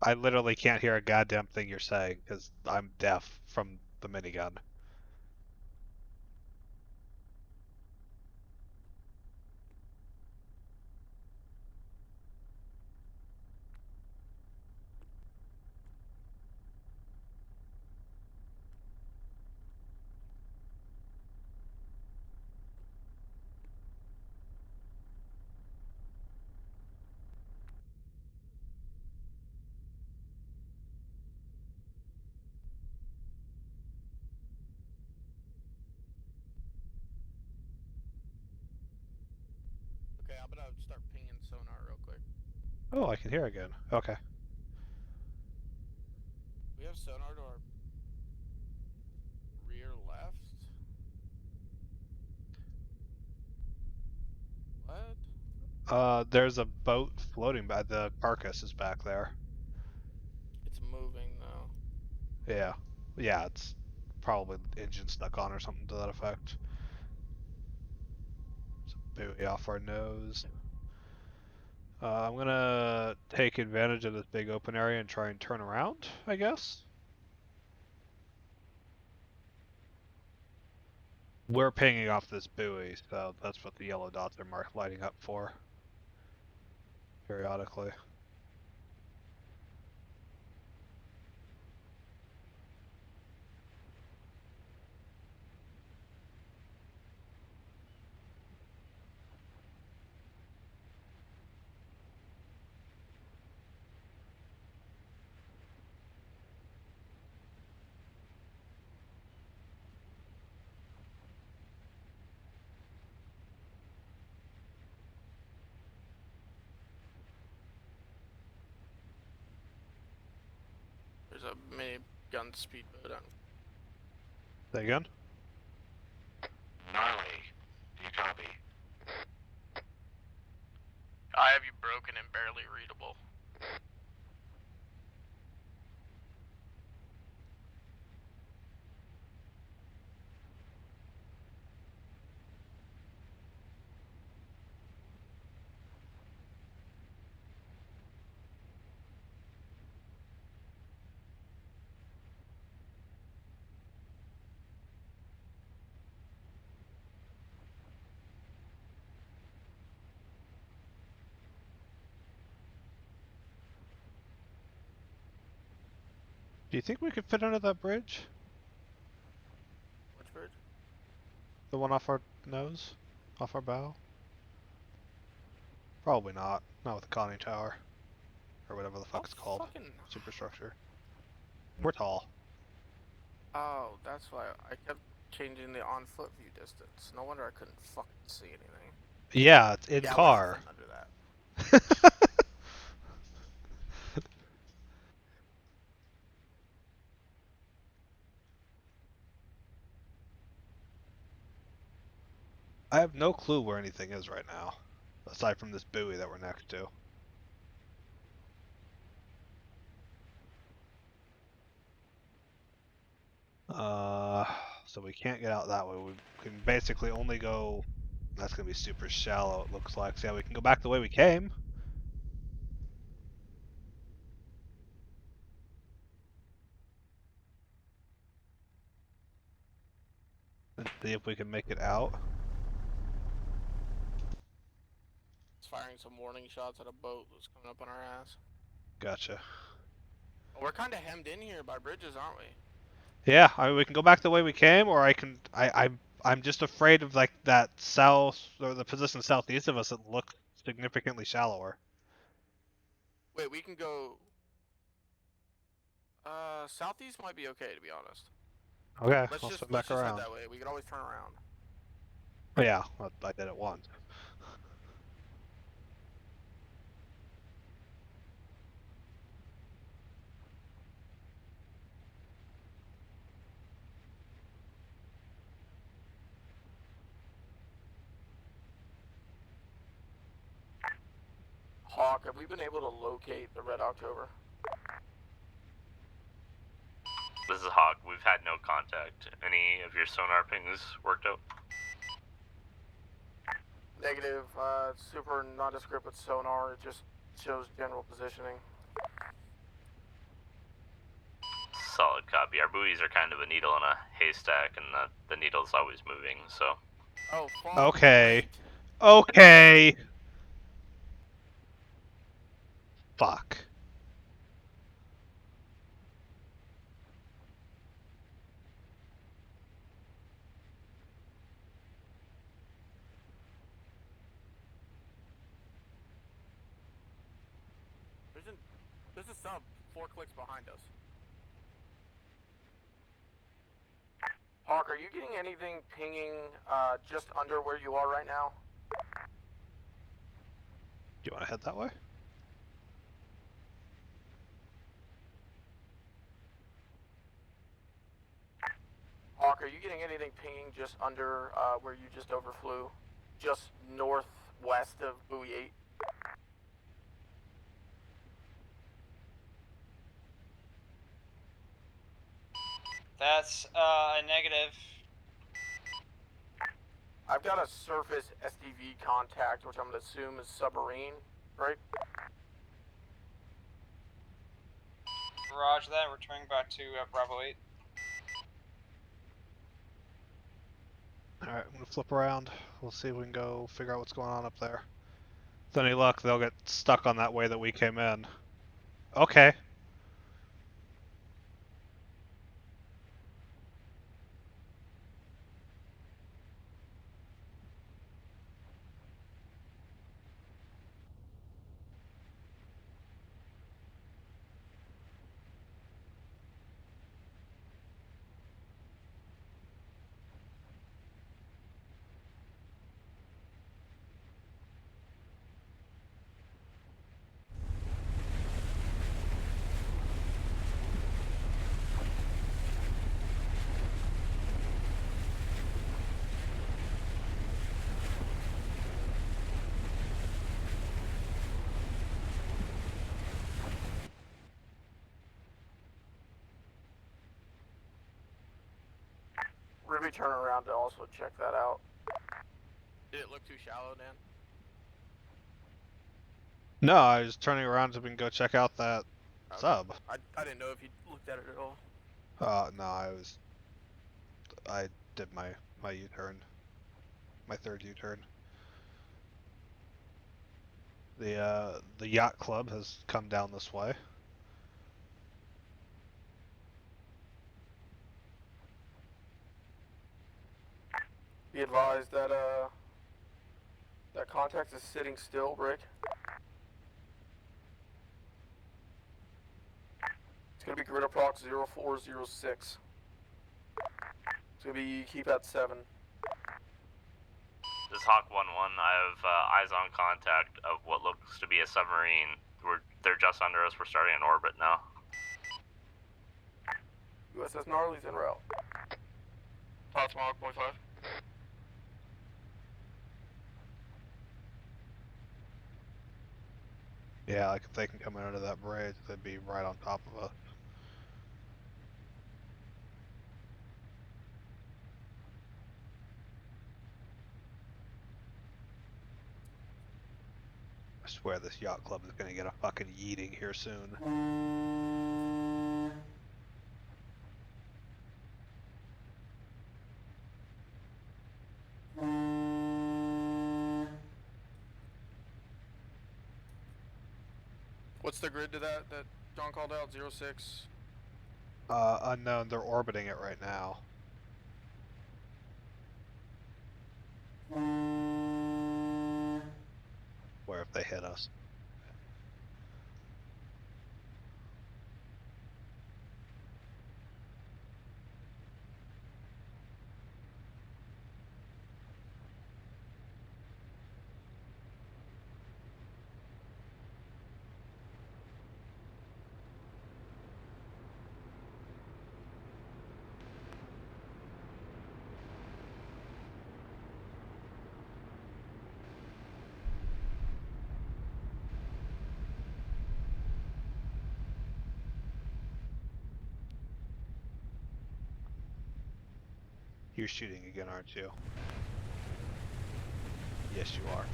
us? I literally can't hear a goddamn thing you're saying because I'm deaf from the minigun. Okay, I'm gonna start pinging sonar real quick. Oh, I can hear again. Okay. We have sonar to our rear left. What? There's a boat floating by the carcass is back there. It's moving though. Yeah. Yeah, it's probably engine stuck on or something to that effect. It's a buoy off our nose. I'm gonna take advantage of this big open area and try and turn around, I guess. We're pinging off this buoy, so that's what the yellow dots are marked lighting up for. Periodically. There's a mini gun speedboat on. Say again? Gnarly. Do you copy? I have you broken and barely readable. Do you think we could fit under that bridge? Which bridge? The one off our nose? Off our bow? Probably not. Not with the conning tower. Or whatever the fuck it's called. Superstructure. We're tall. Oh, that's why I kept changing the on foot view distance. No wonder I couldn't fucking see anything. Yeah, it's in Yeah, car. we're under that. I have no clue where anything is right now. Aside from this buoy that we're next to. So we can't get out that way. We can basically only go... That's gonna be super shallow, it looks like. So yeah, we can go back the way we came. And see if we can make it out. It's firing some warning shots at a boat that's coming up on our ass. Gotcha. We're kind of hemmed in here by bridges, aren't we? Yeah, we can go back the way we came, or I can... I'm just afraid of like that south, or the position southeast of us that looks significantly shallower. Wait, we can go... southeast might be okay, to be honest. Okay, Let's I'll just swim back head around. that way. We can always turn around. Oh, yeah, I did it once. Hawk, have we been able to locate the Red October? This is Hawk. We've had no contact. Any of your sonar pings worked out? Negative. Super nondescript with sonar. It just shows general positioning. Solid copy. Our buoys are kind of a needle in a haystack, and the needle's always moving, so... Oh, fuck. Okay. Okay! Fuck. There's a sub 4 clicks behind us. Hawk, are you getting anything pinging just under where you are right now? you want to head that way? Hawk, are you getting anything pinging just under where you just overflew? Just northwest of buoy 8? That's a negative. I've got a surface SDV contact, which I'm going to assume is submarine, right? Roger that. Returning back to Bravo 8. Alright, I'm gonna flip around. We'll see if we can go figure out what's going on up there. With any luck, they'll get stuck on that way that we came in. Okay. Ruby, turn around to also check that out. Did it look too shallow, Dan? No, I was turning around so we can go check out that Okay. sub. I didn't know if you looked at it at all. No, I did my U-turn. My third U-turn. The yacht club has come down this way. Be advised that that contact is sitting still, Rick. It's gonna be grid approx 0406. It's gonna be keep at 7. This is Hawk 1-1. I have eyes on contact of what looks to be a submarine. They're just under us. We're starting an orbit now. USS Gnarly's en route. Thoughts, Hawk 0.5. Yeah, like if they can come in under that bridge, they'd be right on top of us. I swear this yacht club is gonna get a fucking yeeting here soon. What's the grid to that John called out? 06? Unknown, they're orbiting it right now. Where if they hit us? You're shooting again, aren't you? Yes, you are.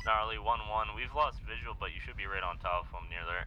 Gnarly 1-1. We've lost visual, but you should be right on top of them near there.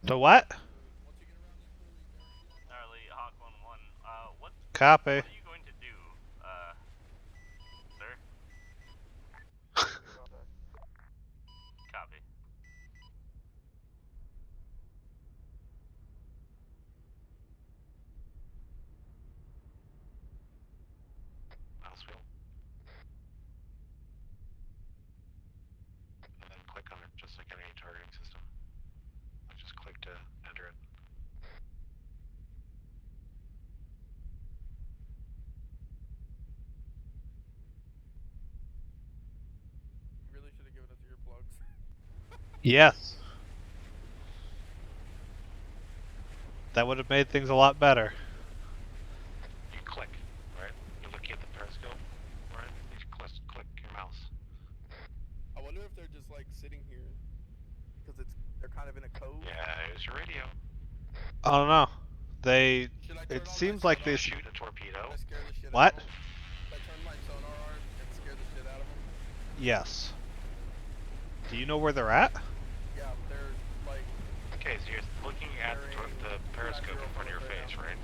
The what? Charlie, Hawk 1-1. What Copy. are you going to do, sir? Copy. Mouse wheel. And then click on it just like any targeting system. Just click to enter it. You really should have given us earplugs. Yes. That would have made things a lot better. You click, right? You're looking at the periscope, right? You click your mouse. I wonder if they're just like sitting here because they're kind of in a cove. Yeah, use your radio. I don't know. They. Should I turn It on seems my like sonar? they. Shoot a torpedo. Should I scare the shit What? out of them? Should I turn my sonar on and scare the shit out of them? Yes. Do you know where they're at? Yeah, they're like. Okay, so you're looking at the periscope in front of your face, right?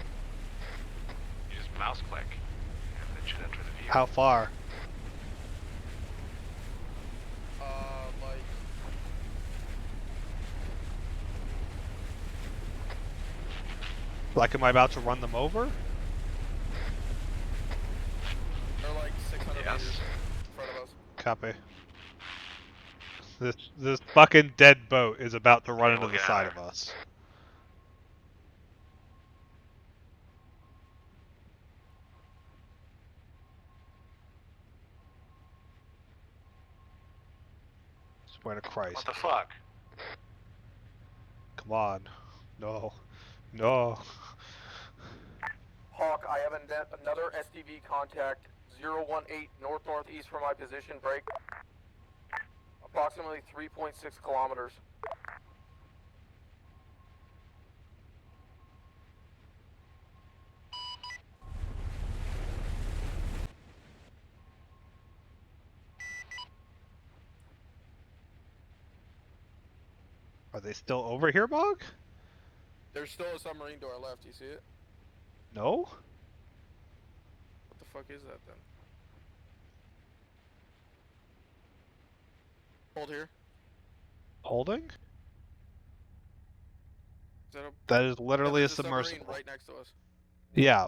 You just mouse click, and it should enter the view. How far? Like. Like, am I about to run them over? They're like 600 Yes. meters in front of us. Copy. This fucking dead boat is about to run into We'll the get out side of of us. Swear to Christ. What the fuck? Come on. No. No. Hawk, I have another SDV contact 018 north-northeast from my position. Break. Approximately 3.6 kilometers. Are they still over here, Bog? There's still a submarine to our left. You see it? No? What the fuck is that then? Hold here. Holding? Is that a... That is literally a there's submarine submersible. right next to us. Yeah.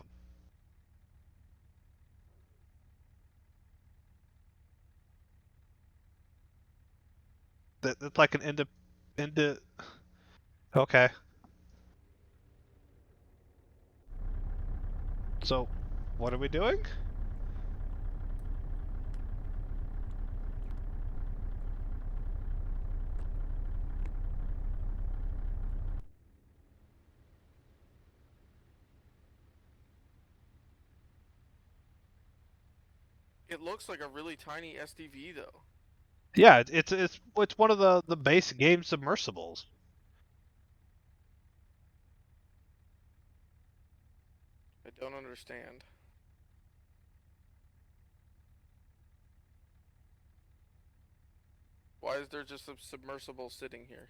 That's like an Okay. So, what are we doing? It looks like a really tiny SDV though. Yeah, it's one of the base game submersibles. I don't understand. Why is there just a submersible sitting here?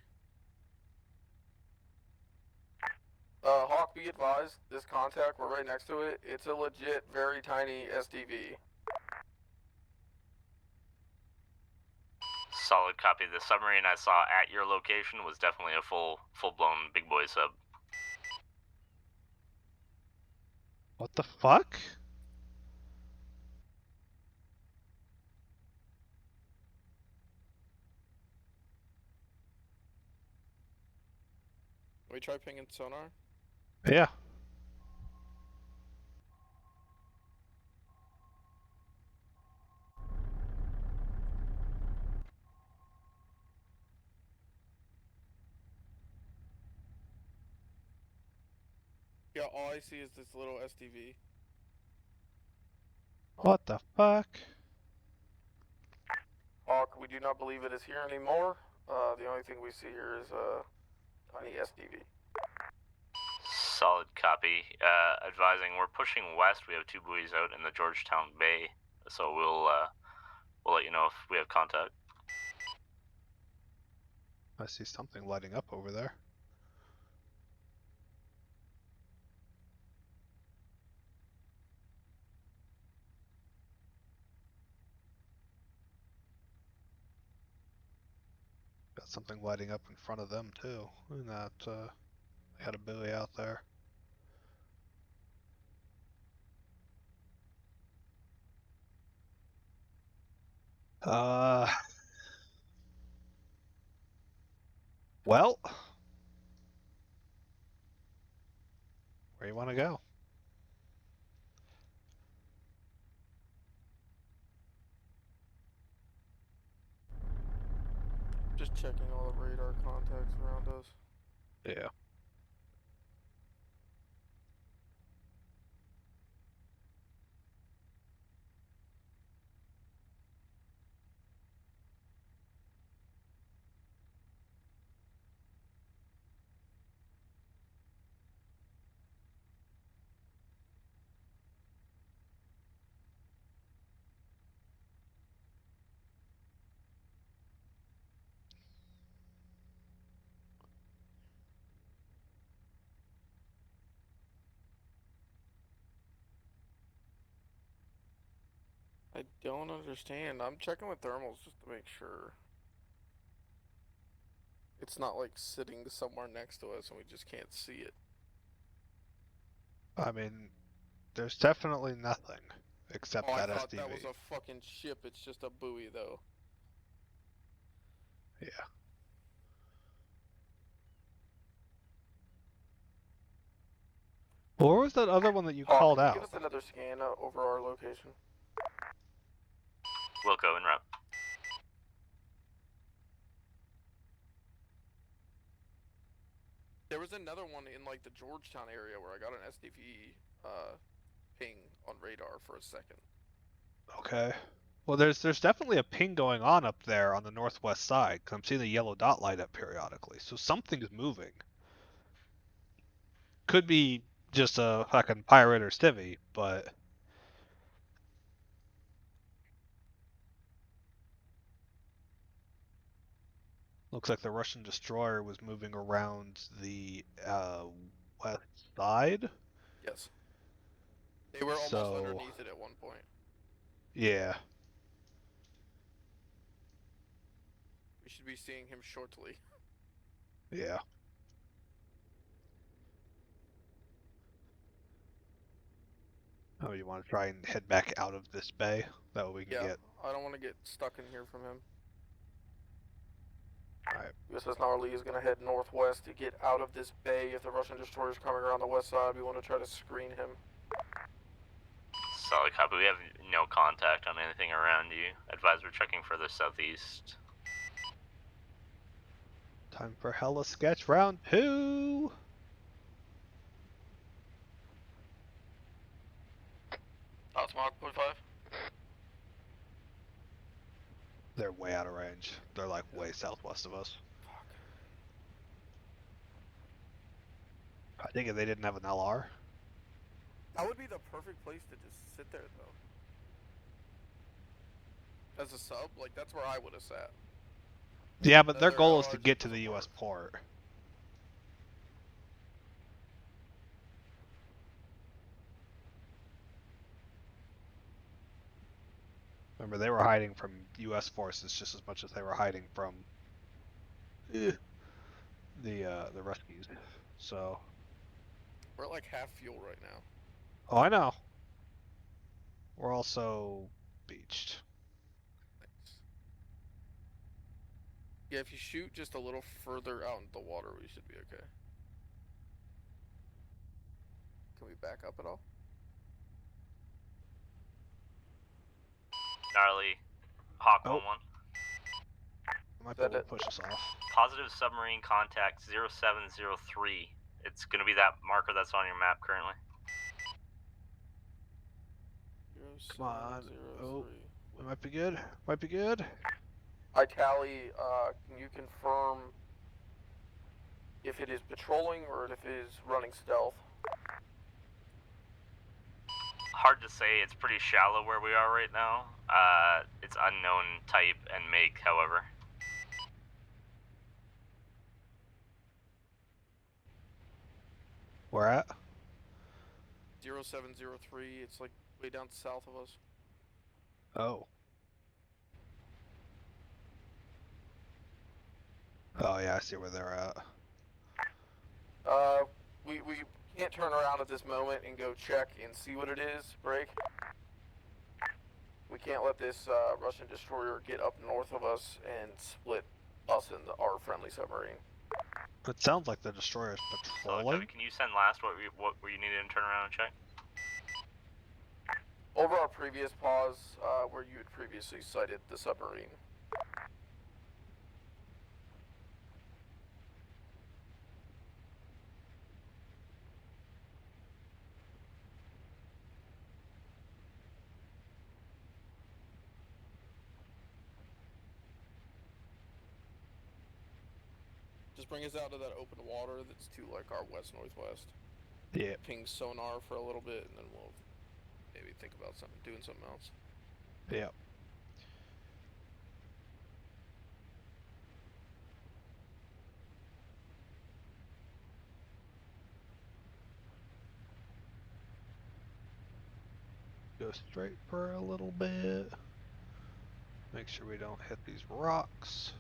Hawk, be advised, this contact, we're right next to it. It's a legit, very tiny SDV. Solid copy. The submarine I saw at your location was definitely a full-blown big boy sub. What the fuck? Can we try pinging sonar? Yeah. Yeah, all I see is this little SDV. What the fuck? Hawk, we do not believe it is here anymore. The only thing we see here is a tiny SDV. Solid copy. Advising, we're pushing west. We have 2 buoys out in the Georgetown Bay, so we'll let you know if we have contact. I see something lighting up over there. something lighting up in front of them too. And that they had a buoy out there. Well, where you want to go? Just checking all the radar contacts around us. Yeah. I don't understand. I'm checking with thermals just to make sure. It's not like sitting somewhere next to us and we just can't see it. I mean, there's definitely nothing except Oh, I that thought SDV. that was a fucking ship. It's just a buoy, though. Yeah. Where was that other one that you called Can you out? give us another scan over our location? Wilco en route. There was another one in like the Georgetown area where I got an SDV ping on radar for a second. Okay. Well, there's definitely a ping going on up there on the northwest side, because I'm seeing the yellow dot light up periodically. So something's moving. Could be just a fucking pirate or stivvy, but looks like the Russian destroyer was moving around the west side. Yes. They were almost underneath it at one point. Yeah. We should be seeing him shortly. Yeah. Oh, you want to try and head back out of this bay? That way we can get... I don't want to get stuck in here from him. Alright. USS Gnarly is going to head northwest to get out of this bay. If the Russian destroyer is coming around the west side, we want to try to screen him. Solid copy. We have no contact on anything around you. Advise we're checking further southeast. Time for Hella Sketch round 2! Outsmog, 0.5. They're way out of range. They're like way southwest of us. I think if they didn't have an LR. That would be the perfect place to just sit there, though. As a sub, like, that's where I would have sat. Yeah, but their goal is to get to the US port. Remember, they were hiding from US forces just as much as they were hiding from the Ruskies. So... We're at like half fuel right now. Oh, I know. We're also beached. Thanks. Yeah, if you shoot just a little further out into the water, we should be okay. Can we back up at all? Gnarly. Hawk 1-1. Might be able to push us off. Positive submarine contact 0703. It's going to be that marker that's on your map currently. Come on. Oh, we might be good. Might be good. Hi, Tally. Can you confirm if it is patrolling or if it is running stealth? Hard to say. It's pretty shallow where we are right now. It's unknown type and make, however. Where at? 0703. It's like way down south of us. Oh. Oh yeah, I see where they're at. We can't turn around at this moment and go check and see what it is, Break. We can't let this Russian destroyer get up north of us and split us and our friendly submarine. It sounds like the destroyer's So, patrolling. Toby, can you send last what were you needed to turn around and check? Over our previous pause, where you had previously sighted the submarine. Just bring us out to that open water that's to like our west-northwest. Yeah. Ping sonar for a little bit, and then we'll maybe think about doing something else. Yeah. Go straight for a little bit. Make sure we don't hit these rocks.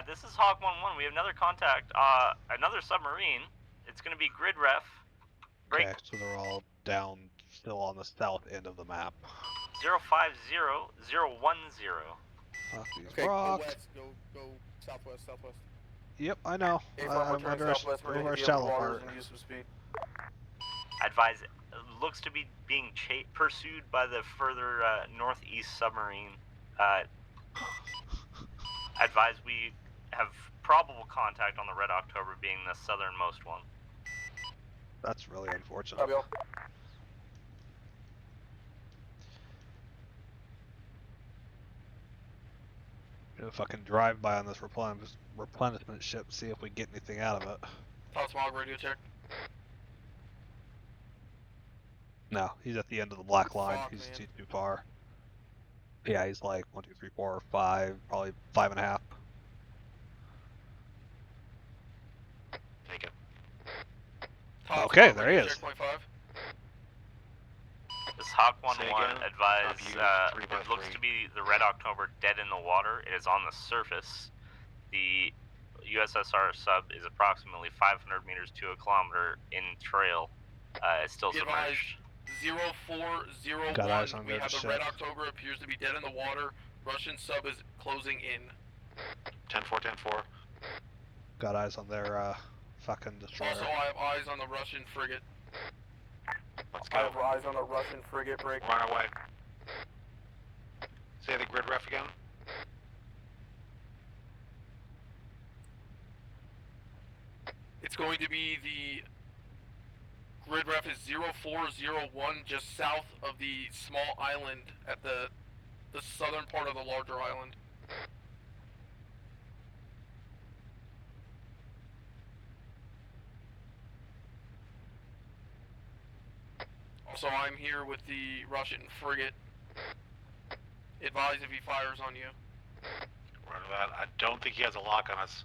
This is Hawk 1-1. We have another contact. Another submarine. It's gonna be grid ref. Break. Okay, so they're all down, still on the south end of the map. 050010. Off these Okay, rocks. go west. Go southwest. Yep, I know. I'm under our shallow part. And use some speed. Advise. Looks to be being pursued by the further northeast submarine. Advise we have probable contact on the Red October, being the southernmost one. That's really unfortunate. Fabio. If I can drive by on this replenishment ship, see if we get anything out of it. Todd Smog, radio check. No, he's at the end of the black line. Fuck, He's man. too far. Yeah, he's like 1, 2, 3, 4, 5, probably 5.5. Take it. Todd Okay, Smog, there he radio is. check, 0.5. This is Hawk 1-1. Say again? Advise. View, 3 by It looks 3. to be the Red October dead in the water. It is on the surface. The USSR sub is approximately 500 meters to a kilometer in trail. It's still Be advised, submerged. 0401. Got eyes on We the have the ship. Red October appears to be dead in the water. Russian sub is closing in. 10-4, 10-4. Got eyes on their fucking destroyer. Also, I have eyes on the Russian frigate. Let's I go. have eyes on the Russian frigate. Break. We're on our way. Say the grid ref again. It's going to be the grid ref is 0401, just south of the small island at the southern part of the larger island. Also, I'm here with the Russian frigate. Advise if he fires on you. Roger that. I don't think he has a lock on us.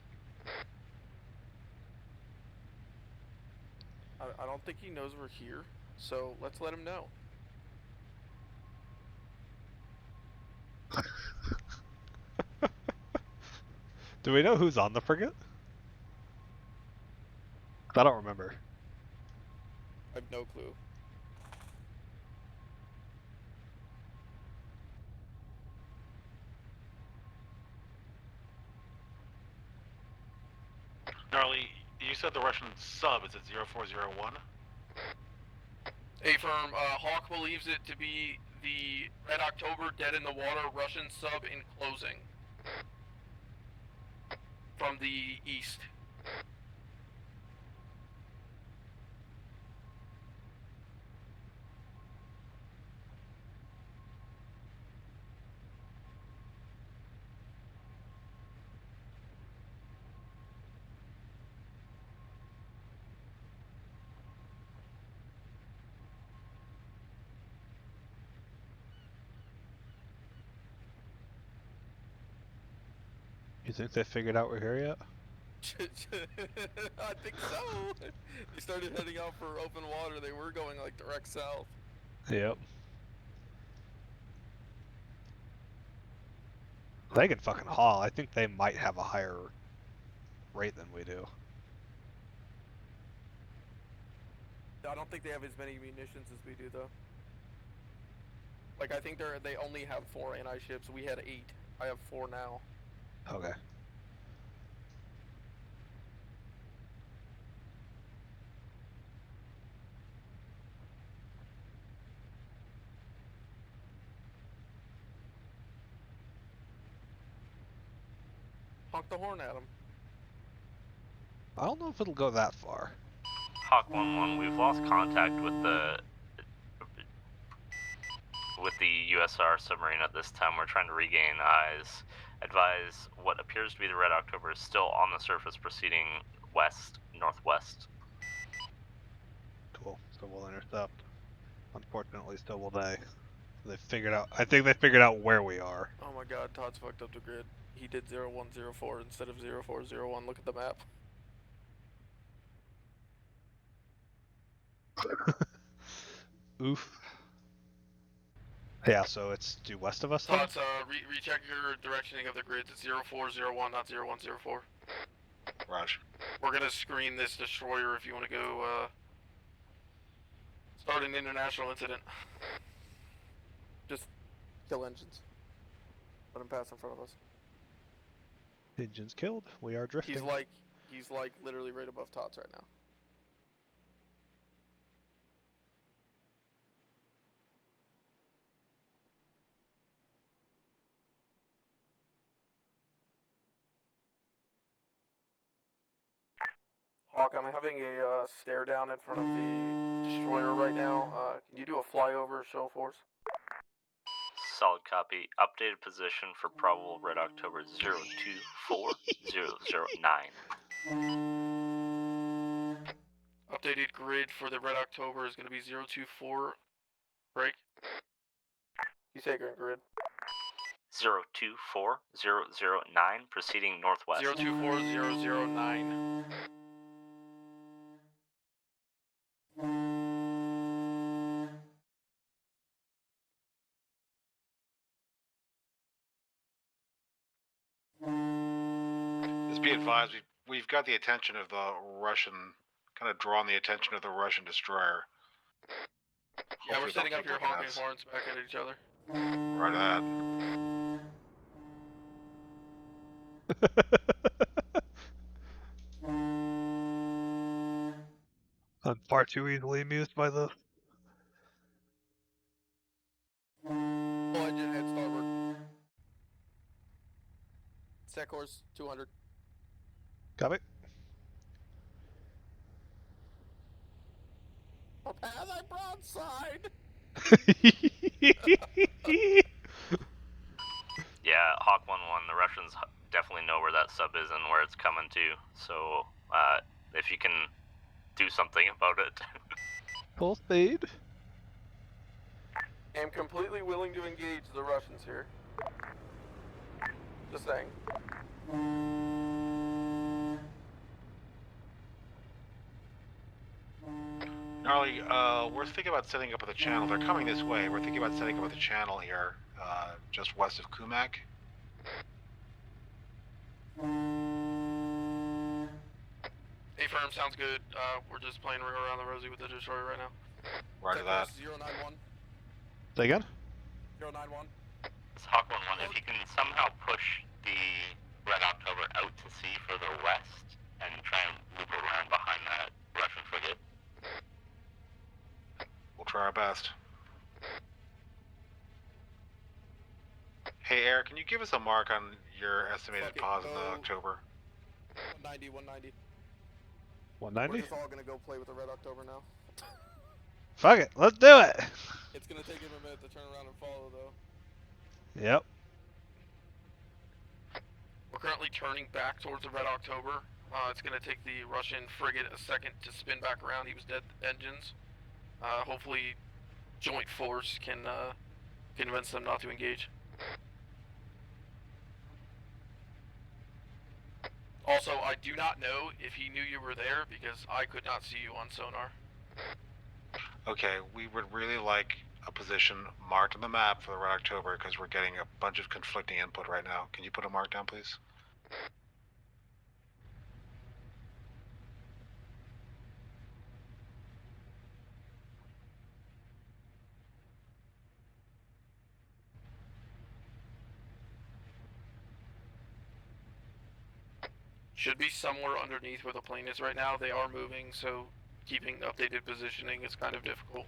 I don't think he knows we're here, so let's let him know. Do we know who's on the frigate? I don't remember. I have no clue. Gnarly, you said the Russian sub is at 0401? A-firm, Hawk believes it to be the Red October dead in the water Russian sub in closing. From the east. You think they figured out we're here yet? I think so. They started heading out for open water. They were going like direct south. Yep. They can fucking haul. I think they might have a higher rate than we do. I don't think they have as many munitions as we do, though. Like, I think they only have 4 anti-ships. We had 8. I have 4 now. Okay. Honk the horn at them. I don't know if it'll go that far. Hawk 1-1, we've lost contact with the USR submarine at this time. We're trying to regain eyes. Advise what appears to be the Red October is still on the surface, proceeding northwest. Cool. So we'll intercept. Unfortunately, still will they. They figured out. I think they figured out where we are. Oh my god, Todd's fucked up the grid. He did 0104 instead of 0401. Look at the map. Oof. Yeah, so it's due west of us then? Todd's, recheck your directioning of the grids. It's 0401, not 0104. Raj. We're gonna screen this destroyer if you want to go, start an international incident. Just kill engines. Let him pass in front of us. Engines killed. We are drifting. He's like literally right above Tots right now. Hawk, I'm having a stare down in front of the destroyer right now. Can you do a flyover show force? Solid copy. Updated position for probable Red October 024009. Updated grid for the Red October is going to be 024. Break. You say grid. 024009, proceeding northwest. 024009. Just be advised, we've got the attention of the Russian, kind of drawn the attention of the Russian destroyer. Yeah, we're Hopefully they'll setting up keep your looking at honking us. horns back at each other. Right at. I'm far too easily amused by the. Full engine head starboard. Set course 200. Copy. Prepare thy broadside! Yeah, Hawk 1-1, the Russians definitely know where that sub is and where it's coming to, so if you can do something about it. Full speed. I am completely willing to engage the Russians here. Just saying. Gnarly, we're thinking about setting up with the channel. They're coming this way. We're thinking about setting up with the channel here, just west of Kumak. A firm sounds good. We're just playing around the rosy with the destroyer right now. Roger that. 091. Say again? 091. It's Hawk 1-1, if you can somehow push the Red October out to sea further west and try and loop around behind that Russian frigate. We'll try our best. Hey, Eric, can you give us a mark on your estimated pause in the October? 190, 190. 190? We're just all gonna go play with the Red October now. Fuck it, let's do it! It's gonna take him a minute to turn around and follow, though. Yep. We're currently turning back towards the Red October. It's gonna take the Russian frigate a second to spin back around. He was dead engines. Hopefully, joint force can convince them not to engage. Also, I do not know if he knew you were there because I could not see you on sonar. Okay, we would really like a position marked on the map for the Red October because we're getting a bunch of conflicting input right now. Can you put a mark down, please? Should be somewhere underneath where the plane is right now. They are moving, so keeping updated positioning is kind of difficult.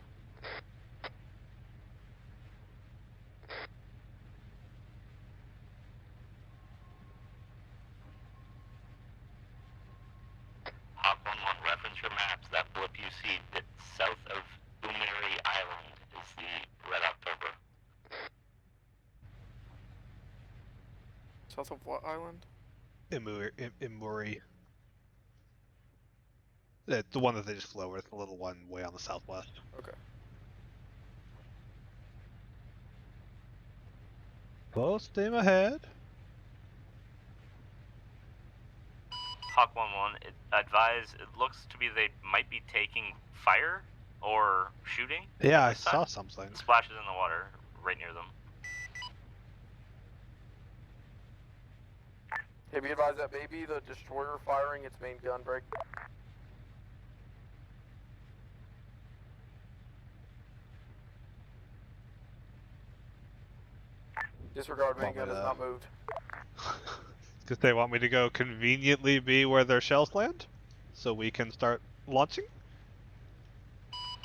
Hawk 1-1, reference your maps. That blip you see south of Umiri Island is the Red October. South of what island? Imuri. The one that they just flew over, the little one way on the southwest. Okay. Full steam ahead. Hawk 1-1, advise, it looks to be they might be taking fire or shooting. Yeah, on I this side. saw something. Splashes in the water right near them. Hey, be advised that may be the destroyer firing its main gun break. Disregard, main gun has not moved. Because they want me to go conveniently be where their shells land? So we can start launching?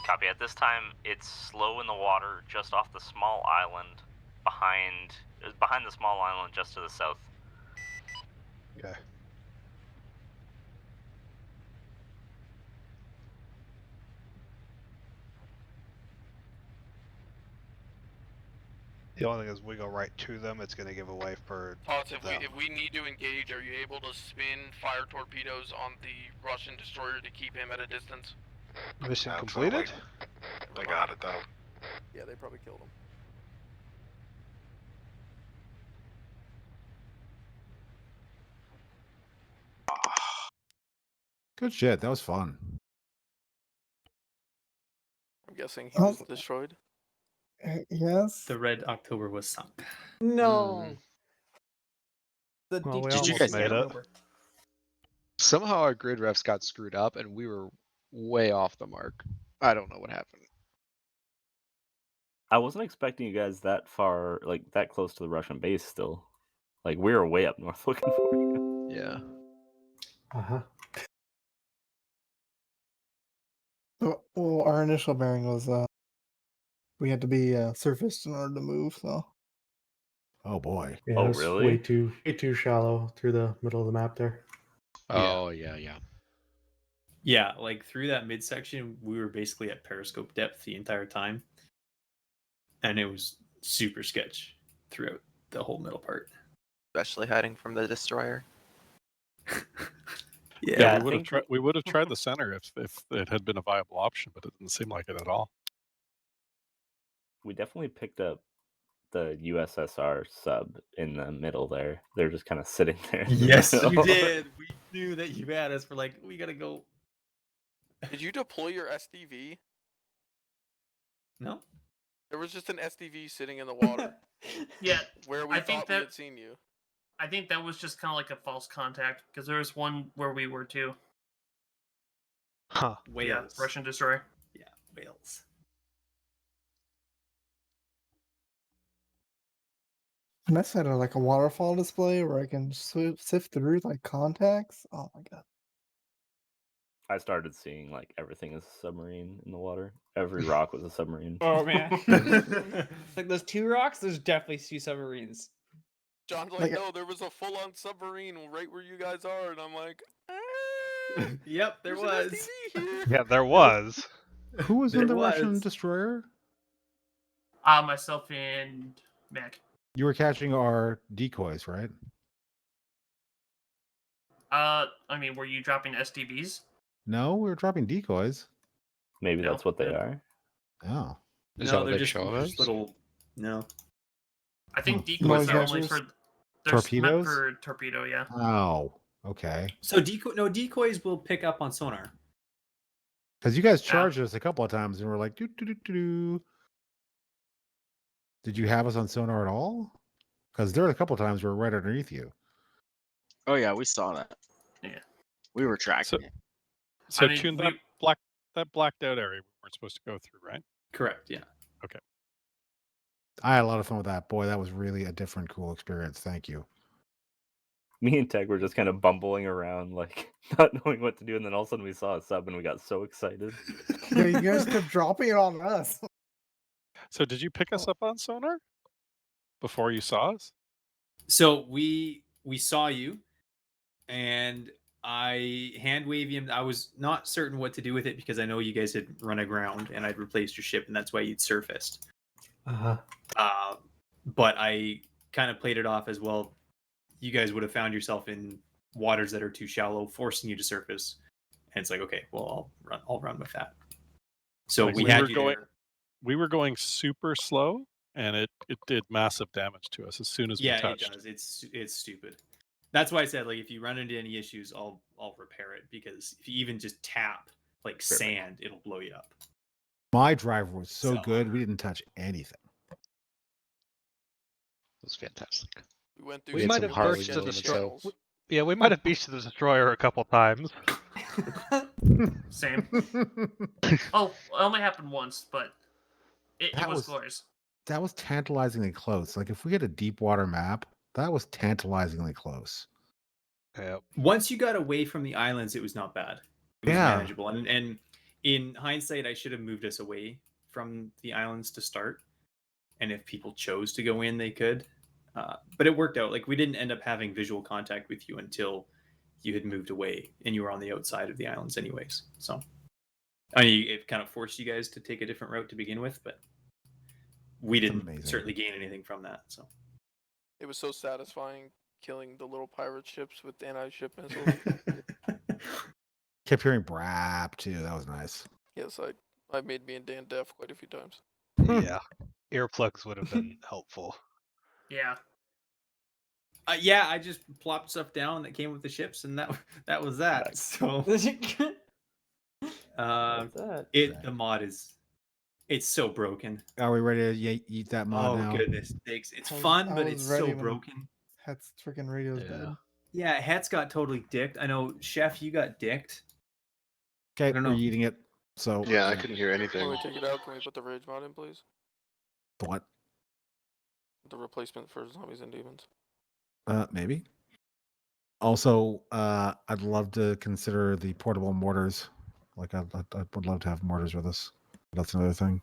Copy. At this time, it's slow in the water just off the small island behind the small island just to the south. Okay. The only thing is we go right to them, it's going to give away for Tots, if them. we need to engage, are you able to spin fire torpedoes on the Russian destroyer to keep him at a distance? Mission Absolutely. completed? They got it, though. Yeah, they probably killed him. Good shit. That was fun. I'm guessing he was destroyed. Yes. The Red October was sunk. No. The Well, we deep- almost made it. Somehow our grid refs got screwed up and we were way off the mark. I don't know what happened. I wasn't expecting you guys that far, like that close to the Russian base still. Like we were way up north looking for you. Yeah. Uh-huh. Well, our initial bearing was we had to be surfaced in order to move, so. Oh boy. Yeah, oh, really? Way too shallow through the middle of the map there. Oh yeah, yeah. Yeah, like through that midsection, we were basically at periscope depth the entire time. And it was super sketch throughout the whole middle part. Especially hiding from the destroyer. Yeah, we would have tried the center if it had been a viable option, but it didn't seem like it at all. We definitely picked up the USSR sub in the middle there. They're just kind of sitting there. Yes, you did. We knew that you had us. We're like, we gotta go. Did you deploy your SDV? No. There was just an SDV sitting in the water. Yeah, where we thought we had seen you. I think that was just kind of like a false contact because there was one where we were too. Huh. Wales. Yeah, Russian destroyer. Yeah, Wales. And I set like a waterfall display where I can sift through like contacts. Oh my god. I started seeing like everything is a submarine in the water. Every rock was a submarine. Oh man. Like those two rocks, there's definitely two submarines. John's like, no, there was a full-on submarine right where you guys are, and I'm like, yep, there was. Yeah, there was. Who was in the Russian destroyer? Myself and Mac. You were catching our decoys, right? I mean, were you dropping SDVs? No, we were dropping decoys. Maybe that's what they are. Oh. No, they're just little. No. I think decoys are only for torpedoes. For torpedo, yeah. Oh, okay. So decoys will pick up on sonar. Because you guys charged us a couple of times and we're like, doo doo doo doo. Did you have us on sonar at all? Because there were a couple of times we were right underneath you. Oh yeah, we saw that. Yeah. We were tracking it. So Tune, that blacked out area we weren't supposed to go through, right? Correct, yeah. Okay. I had a lot of fun with that. Boy, that was really a different cool experience. Thank you. Me and Tech were just kind of bumbling around, like not knowing what to do, and then all of a sudden we saw a sub and we got so excited. Yeah, you guys kept dropping it on us. So did you pick us up on sonar before you saw us? So we saw you, and I hand waved him. I was not certain what to do with it because I know you guys had run aground and I'd replaced your ship, and that's why you'd surfaced. But I kind of played it off as well. You guys would have found yourself in waters that are too shallow, forcing you to surface. And it's like, okay, well, I'll run with that. So Like, we had you going, there. we were going super slow, and it did massive damage to us as soon as we touched. Yeah, it does. It's stupid. That's why I said, like, if you run into any issues, I'll repair it, because if you even just tap like sand, it'll blow you up. My driver was so good, we didn't touch anything. It was fantastic. We went through. We had might some have Harley burst the moments, destroyer. so- Yeah, we might have beached the destroyer a couple times. Same. Oh, it only happened once, but it That was was- glorious. That was tantalizingly close. Like, if we had a deep water map, that was tantalizingly close. Yeah. Once you got away from the islands, it was not bad. It was Yeah. manageable. And in hindsight, I should have moved us away from the islands to start. And if people chose to go in, they could. But it worked out. Like, we didn't end up having visual contact with you until you had moved away and you were on the outside of the islands anyways. So, I mean, it kind of forced you guys to take a different route to begin with, but we didn't certainly gain anything from that. So It was so satisfying killing the little pirate ships with anti-ship missiles. Kept hearing brap too. That was nice. Yes, I made me and Dan deaf quite a few times. Yeah. Earplugs would have been helpful. Yeah. Yeah, I just plopped stuff down that came with the ships, and that was that. So that? the mod it's so broken. Are we ready to eat that mod now? Oh goodness sakes, it's fun, but it's so broken. Het's freaking radio's dead. Yeah, Het's got totally dicked. I know, Chef, you got dicked. Okay, I don't know. we're eating it. So Yeah, I couldn't hear When anything. we take it out, can we put the rage mod in, please? What? The replacement for zombies and demons. Maybe. Also, I'd love to consider the portable mortars. Like, I would love to have mortars with us. That's another thing.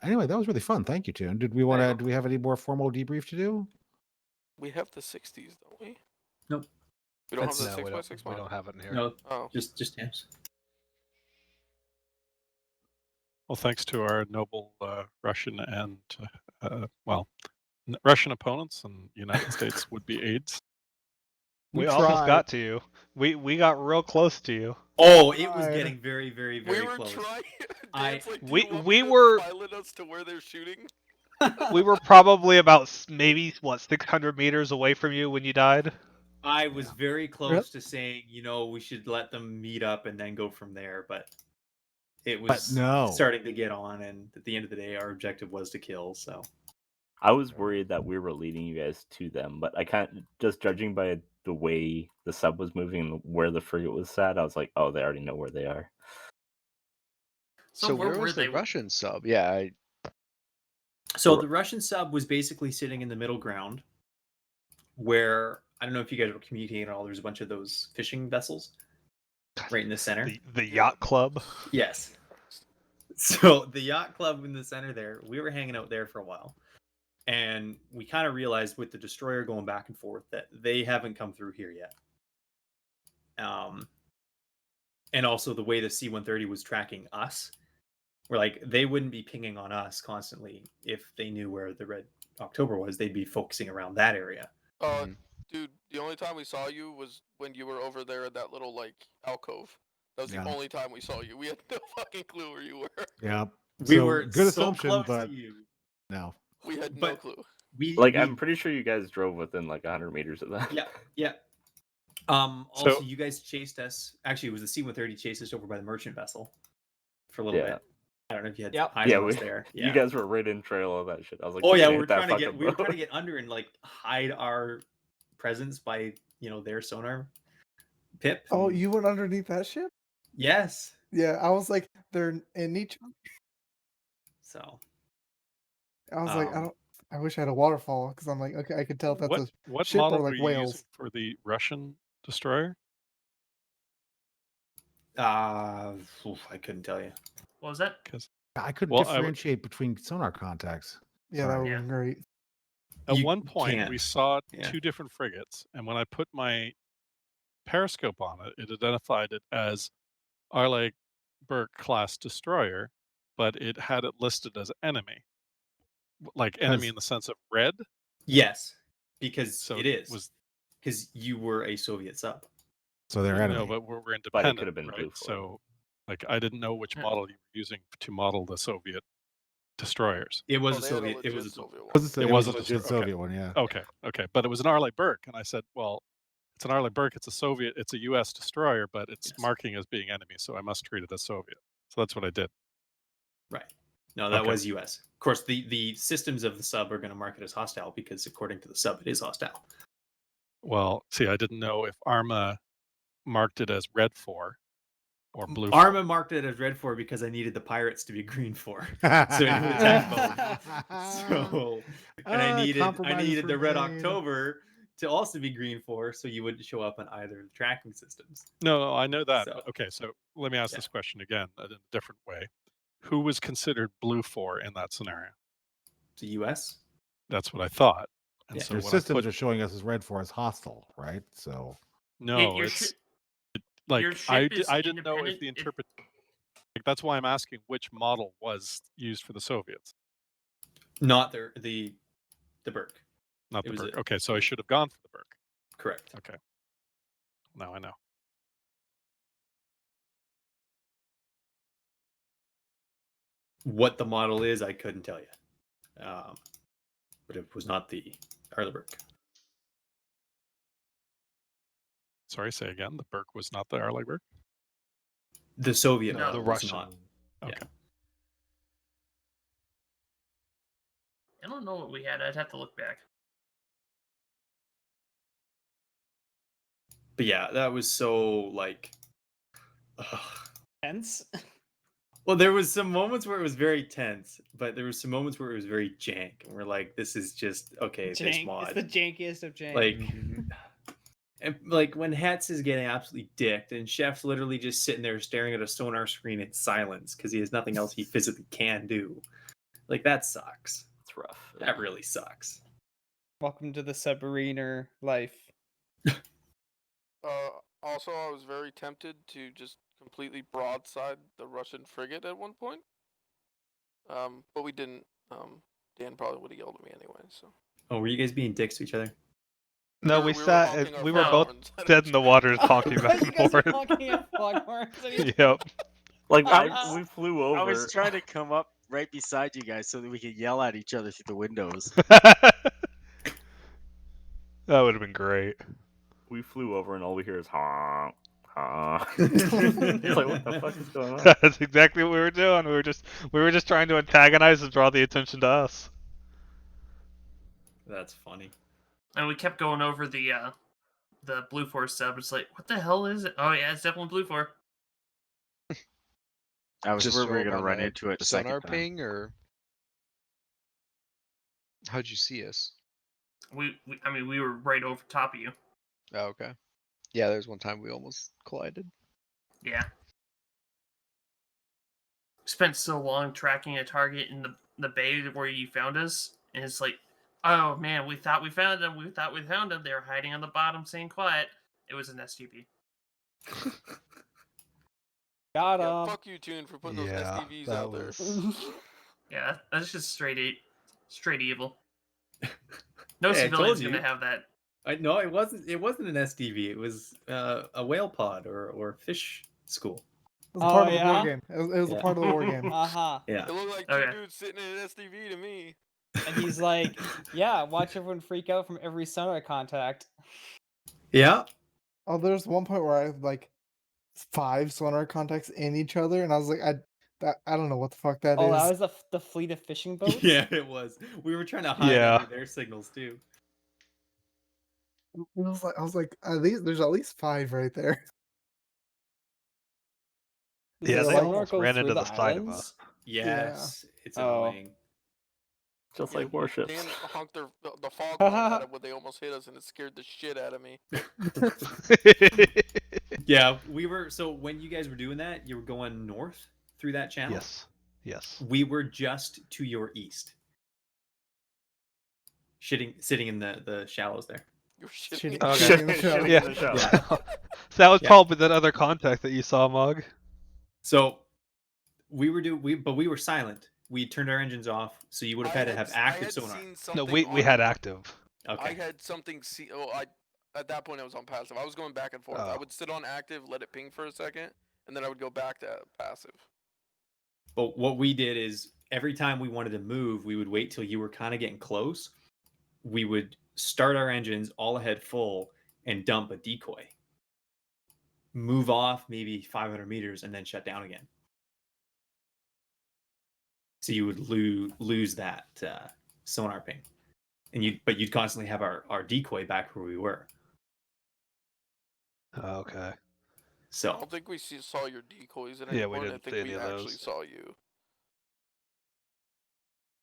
Anyway, that was really fun. Thank you, Toon. Did we want to? Do we have any more formal debrief to do? We have the 60s, don't we? Nope. We don't That's- have the No, 6x6 we mod? don't have it in here. No, Oh. just hams. Well, thanks to our noble Russian and Russian opponents and United States would-be aides. We almost got to you. We got real close to you. Oh, it was getting very, very, very We were close. trying. We were pilot us to where they're shooting. we were probably about maybe 600 meters away from you when you died. I was very close to saying, we should let them meet up and then go from there, but it was starting to get on, and at the end of the day, our objective was to kill. So I was worried that we were leading you guys to them, but I can't, just judging by the way the sub was moving and where the frigate was sat, I was like, oh, they already know where they are. So where was the Russian sub? Yeah. So the Russian sub was basically sitting in the middle ground, where I don't know if you guys were communicating at all. There's a bunch of those fishing vessels right in the center. The yacht club. Yes. So the yacht club in the center there, we were hanging out there for a while. And we kind of realized with the destroyer going back and forth that they haven't come through here yet. And also the way the C-130 was tracking us, we're like, they wouldn't be pinging on us constantly if they knew where the Red October was. They'd be focusing around that area. Dude, the only time we saw you was when you were over there at that little, alcove. That was the only time we saw you. We had no fucking clue where you were. Yeah. We were good so assumption, close but to you. no. We had no clue. I'm pretty sure you guys drove within 100 meters of that. Yeah. Also, you guys chased us. Actually, it was the C-130 chased us over by the merchant vessel for a little bit. I don't know if you had eyes on us there. You guys were right in trail of that shit. I was like, oh yeah, we we were trying to get under and hide our presence by their sonar pip. Oh, you went underneath that ship? Yes. Yeah, I was like, they're in each. So. I was like, I don't. I wish I had a waterfall because I'm like, okay, I could tell if that's What a ship model or were like you whales. using for the Russian destroyer? I couldn't tell you. What was that? Because I couldn't Well, I would- differentiate between sonar contacts. Yeah, that Sorry. would have been great. at You one point can't. we saw Yeah. 2 different frigates, and when I put my periscope on it, it identified it as Arleigh Burke class destroyer, but it had it listed as enemy, like enemy in the sense of red. Yes, because So it is. was Because you were a Soviet sub. So they're enemy. no, but we're But it independent, could have been right? blue. So, like, I didn't know which model you were using to model the Soviet destroyers. It was Oh, a they had a Soviet. It legit was a Soviet one. It was a a legit destroyer, Soviet one, yeah. Okay, but it was an Arleigh Burke, and I said, well, it's an Arleigh Burke. It's a Soviet. It's a U.S. destroyer, but it's marking as being enemy, so I must treat it as Soviet. So that's what I did. Right. No, that Okay. was U.S. Of course, the systems of the sub are going to mark it as hostile because according to the sub, it is hostile. Well, see, I didn't know if Arma marked it as red 4 or blue 4. Arma marked it as red 4 because I needed the pirates to be green 4, so it would attack both. So, and I needed the red October to also be green 4, so you wouldn't show up on either of the tracking systems. No, I know that. So- But okay, so let me ask Yeah. this question again in a different way. Who was considered blue 4 in that scenario? The U.S. That's what I thought. And Yeah. so Their when systems I put, are showing us as red 4 as hostile, right? So no, your it's shi- like your ship is I didn't know if independent. the interpret. Like, that's why I'm asking which model was used for the Soviets, Not the Burke. not It the was Burke. a- Okay, so I should have gone for the Burke. Correct. Okay, now I know. What the model is, I couldn't tell you. But it was not the Arleigh Burke. Sorry, say again. The Burke was not the Arleigh Burke. The Soviet No, model the was Russian. not. Okay. Yeah. I don't know what we had. I'd have to look back. But yeah, that was so like. Ugh. Tense. Well, there was some moments where it was very tense, but there was some moments where it was very jank, and we're like, "This is just okay." This Jank. mod, It's the jankiest of jank. like, and like when Hetz is getting absolutely dicked, and Chef's literally just sitting there staring at a sonar screen in silence because he has nothing else he physically can do. Like that sucks. It's rough. That really sucks. Welcome to the submariner life. Also, I was very tempted to just completely broadside the Russian frigate at one point. But we didn't. Dan probably would have yelled at me anyway. So. Oh, were you guys being dicks to each other? No, We we were sat. honking our We were both foghorns at dead each in the other. waters, honking back You and guys are forth. honking at foghorns. Yep. Like I- we flew over. I was trying to come up right beside you guys so that we could yell at each other through the windows. That would have been great. We flew over, and all we hear is honk, honk. It's like, what the fuck is going on? That's exactly what we were doing. We were just trying to antagonize and draw the attention to us. That's funny. And we kept going over the Blue 4 sub. It's like, what the hell is it? Oh yeah, it's definitely Blue 4. I was Just worried we were show up gonna on run the into it. sonar Second time. ping, or how'd you see us? I mean, we were right over top of you. Oh, okay. Yeah, there's one time we almost collided. Yeah. Spent so long tracking a target in the bay where you found us, and it's like, oh man, we thought we found them. We thought we found them. They were hiding on the bottom, staying quiet. It was an STP. Got Yeah, him. fuck you, Toon, for putting those SDVs out there. Yeah, that's just straight evil. No Hey, I civilian's told gonna you. have that. No, it wasn't. It wasn't an SDV. It was a whale pod or fish school. It was a part of the war game. It was Yeah. a part of the war game. Uh-huh. Yeah. It looked like two dudes sitting in an SDV to me. And he's like, yeah, watch everyone freak out from every sonar contact. Yeah. Oh, there's one point where I had like 5 sonar contacts in each other, and I was like, I don't know what the fuck that is. Oh, that was the fleet of fishing boats? Yeah, it was. We were trying to hide Yeah. under their signals too. I was like, there's at least 5 right there. Does Yeah, the they sonar almost go ran through into the the side of islands? us. Yes, it's Oh. annoying. Just Yeah, like warships. Dan honked the foghorn at him when they almost hit us, and it scared the shit out of me. Yeah, we were. So when you guys were doing that, you were going north through that channel. Yes. Yes. We were just to your east, sitting in the shallows there. You're Shitting- shitting. shitting in the Okay. shallows. Yeah. in the shallows. So that was Yeah. probably that other contact that you saw, Mog. So we were silent. We turned our engines off, so you would have had to have active sonar. No, we had active. Okay. I had something. At that point I was on passive. I was going back and forth. I Oh. would sit on active, let it ping for a second, and then I would go back to passive. But what we did is every time we wanted to move, we would wait till you were kind of getting close. We would start our engines all ahead full and dump a decoy. Move off maybe 500 meters and then shut down again. So you would lose that sonar ping, and you'd constantly have our decoy back where we were. Okay. I So don't think we saw your decoys at any Yeah, we point. I didn't think see we any of actually those. saw you.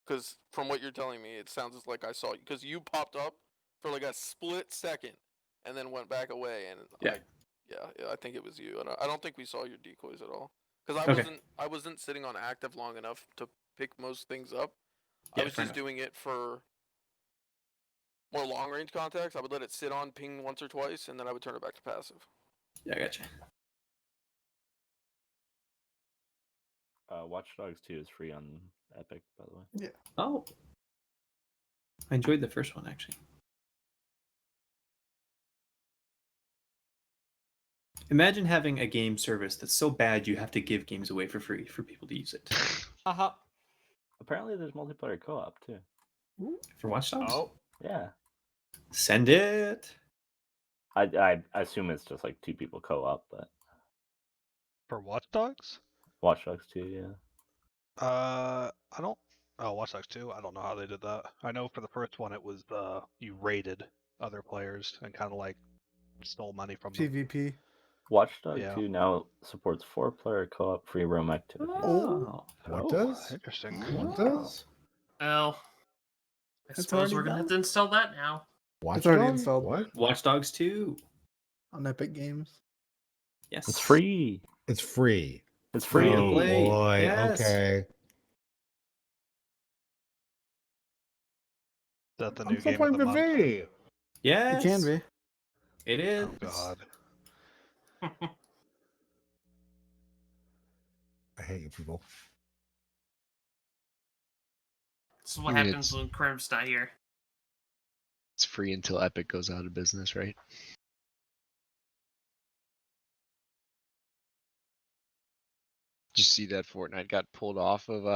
Because from what you're telling me, it sounds like I saw you. Because you popped up for like a split second, and then went back away. And Yeah. I think it was you. And I don't think we saw your decoys at all. Because I wasn't sitting on active long enough to pick most things up. Yeah, I was fair just enough. doing it for more long range contacts. I would let it sit on, ping once or twice, and then I would turn it back to passive. Yeah, I gotcha. Watch Dogs 2 is free on Epic, by the way. Yeah. Oh, I enjoyed the first one actually. Imagine having a game service that's so bad you have to give games away for free for people to use it. Apparently, there's multiplayer co-op too. For Watch Dogs? Oh, yeah. Send it. I assume it's just like 2 people co-op, but For Watch Dogs? Watch Dogs 2, yeah. I don't. Oh, Watch Dogs 2. I don't know how they did that. I know for the first one, it was you raided other players and kind of like stole money from them. PvP. Watch Dogs Yeah. 2 now supports 4-player co-op free roam activities. Oh, What Oh, does? interesting. What does? Well, I It's suppose already we're gonna have done. to install that now. Watch It's already Dogs? installed. What? Watch Dogs 2. On Epic Games. Yes. It's free. It's free. It's free to Oh play. boy. Yes. Okay. Is that the I'm new still game of playing the month? PvP. Yes. It can be. It is. Oh god. I hate you people. This is what I mean, happens it's- when Crim's not here. It's free until Epic goes out of business, right? Did you see that Fortnite got pulled off of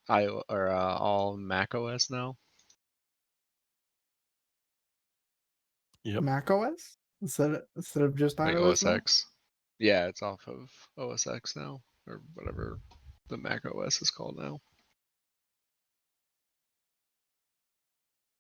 all Mac OS now? Yep. Mac OS instead of just Like iOS. OS now? X. Yeah, it's off of OS X now, or whatever the Mac OS is called now.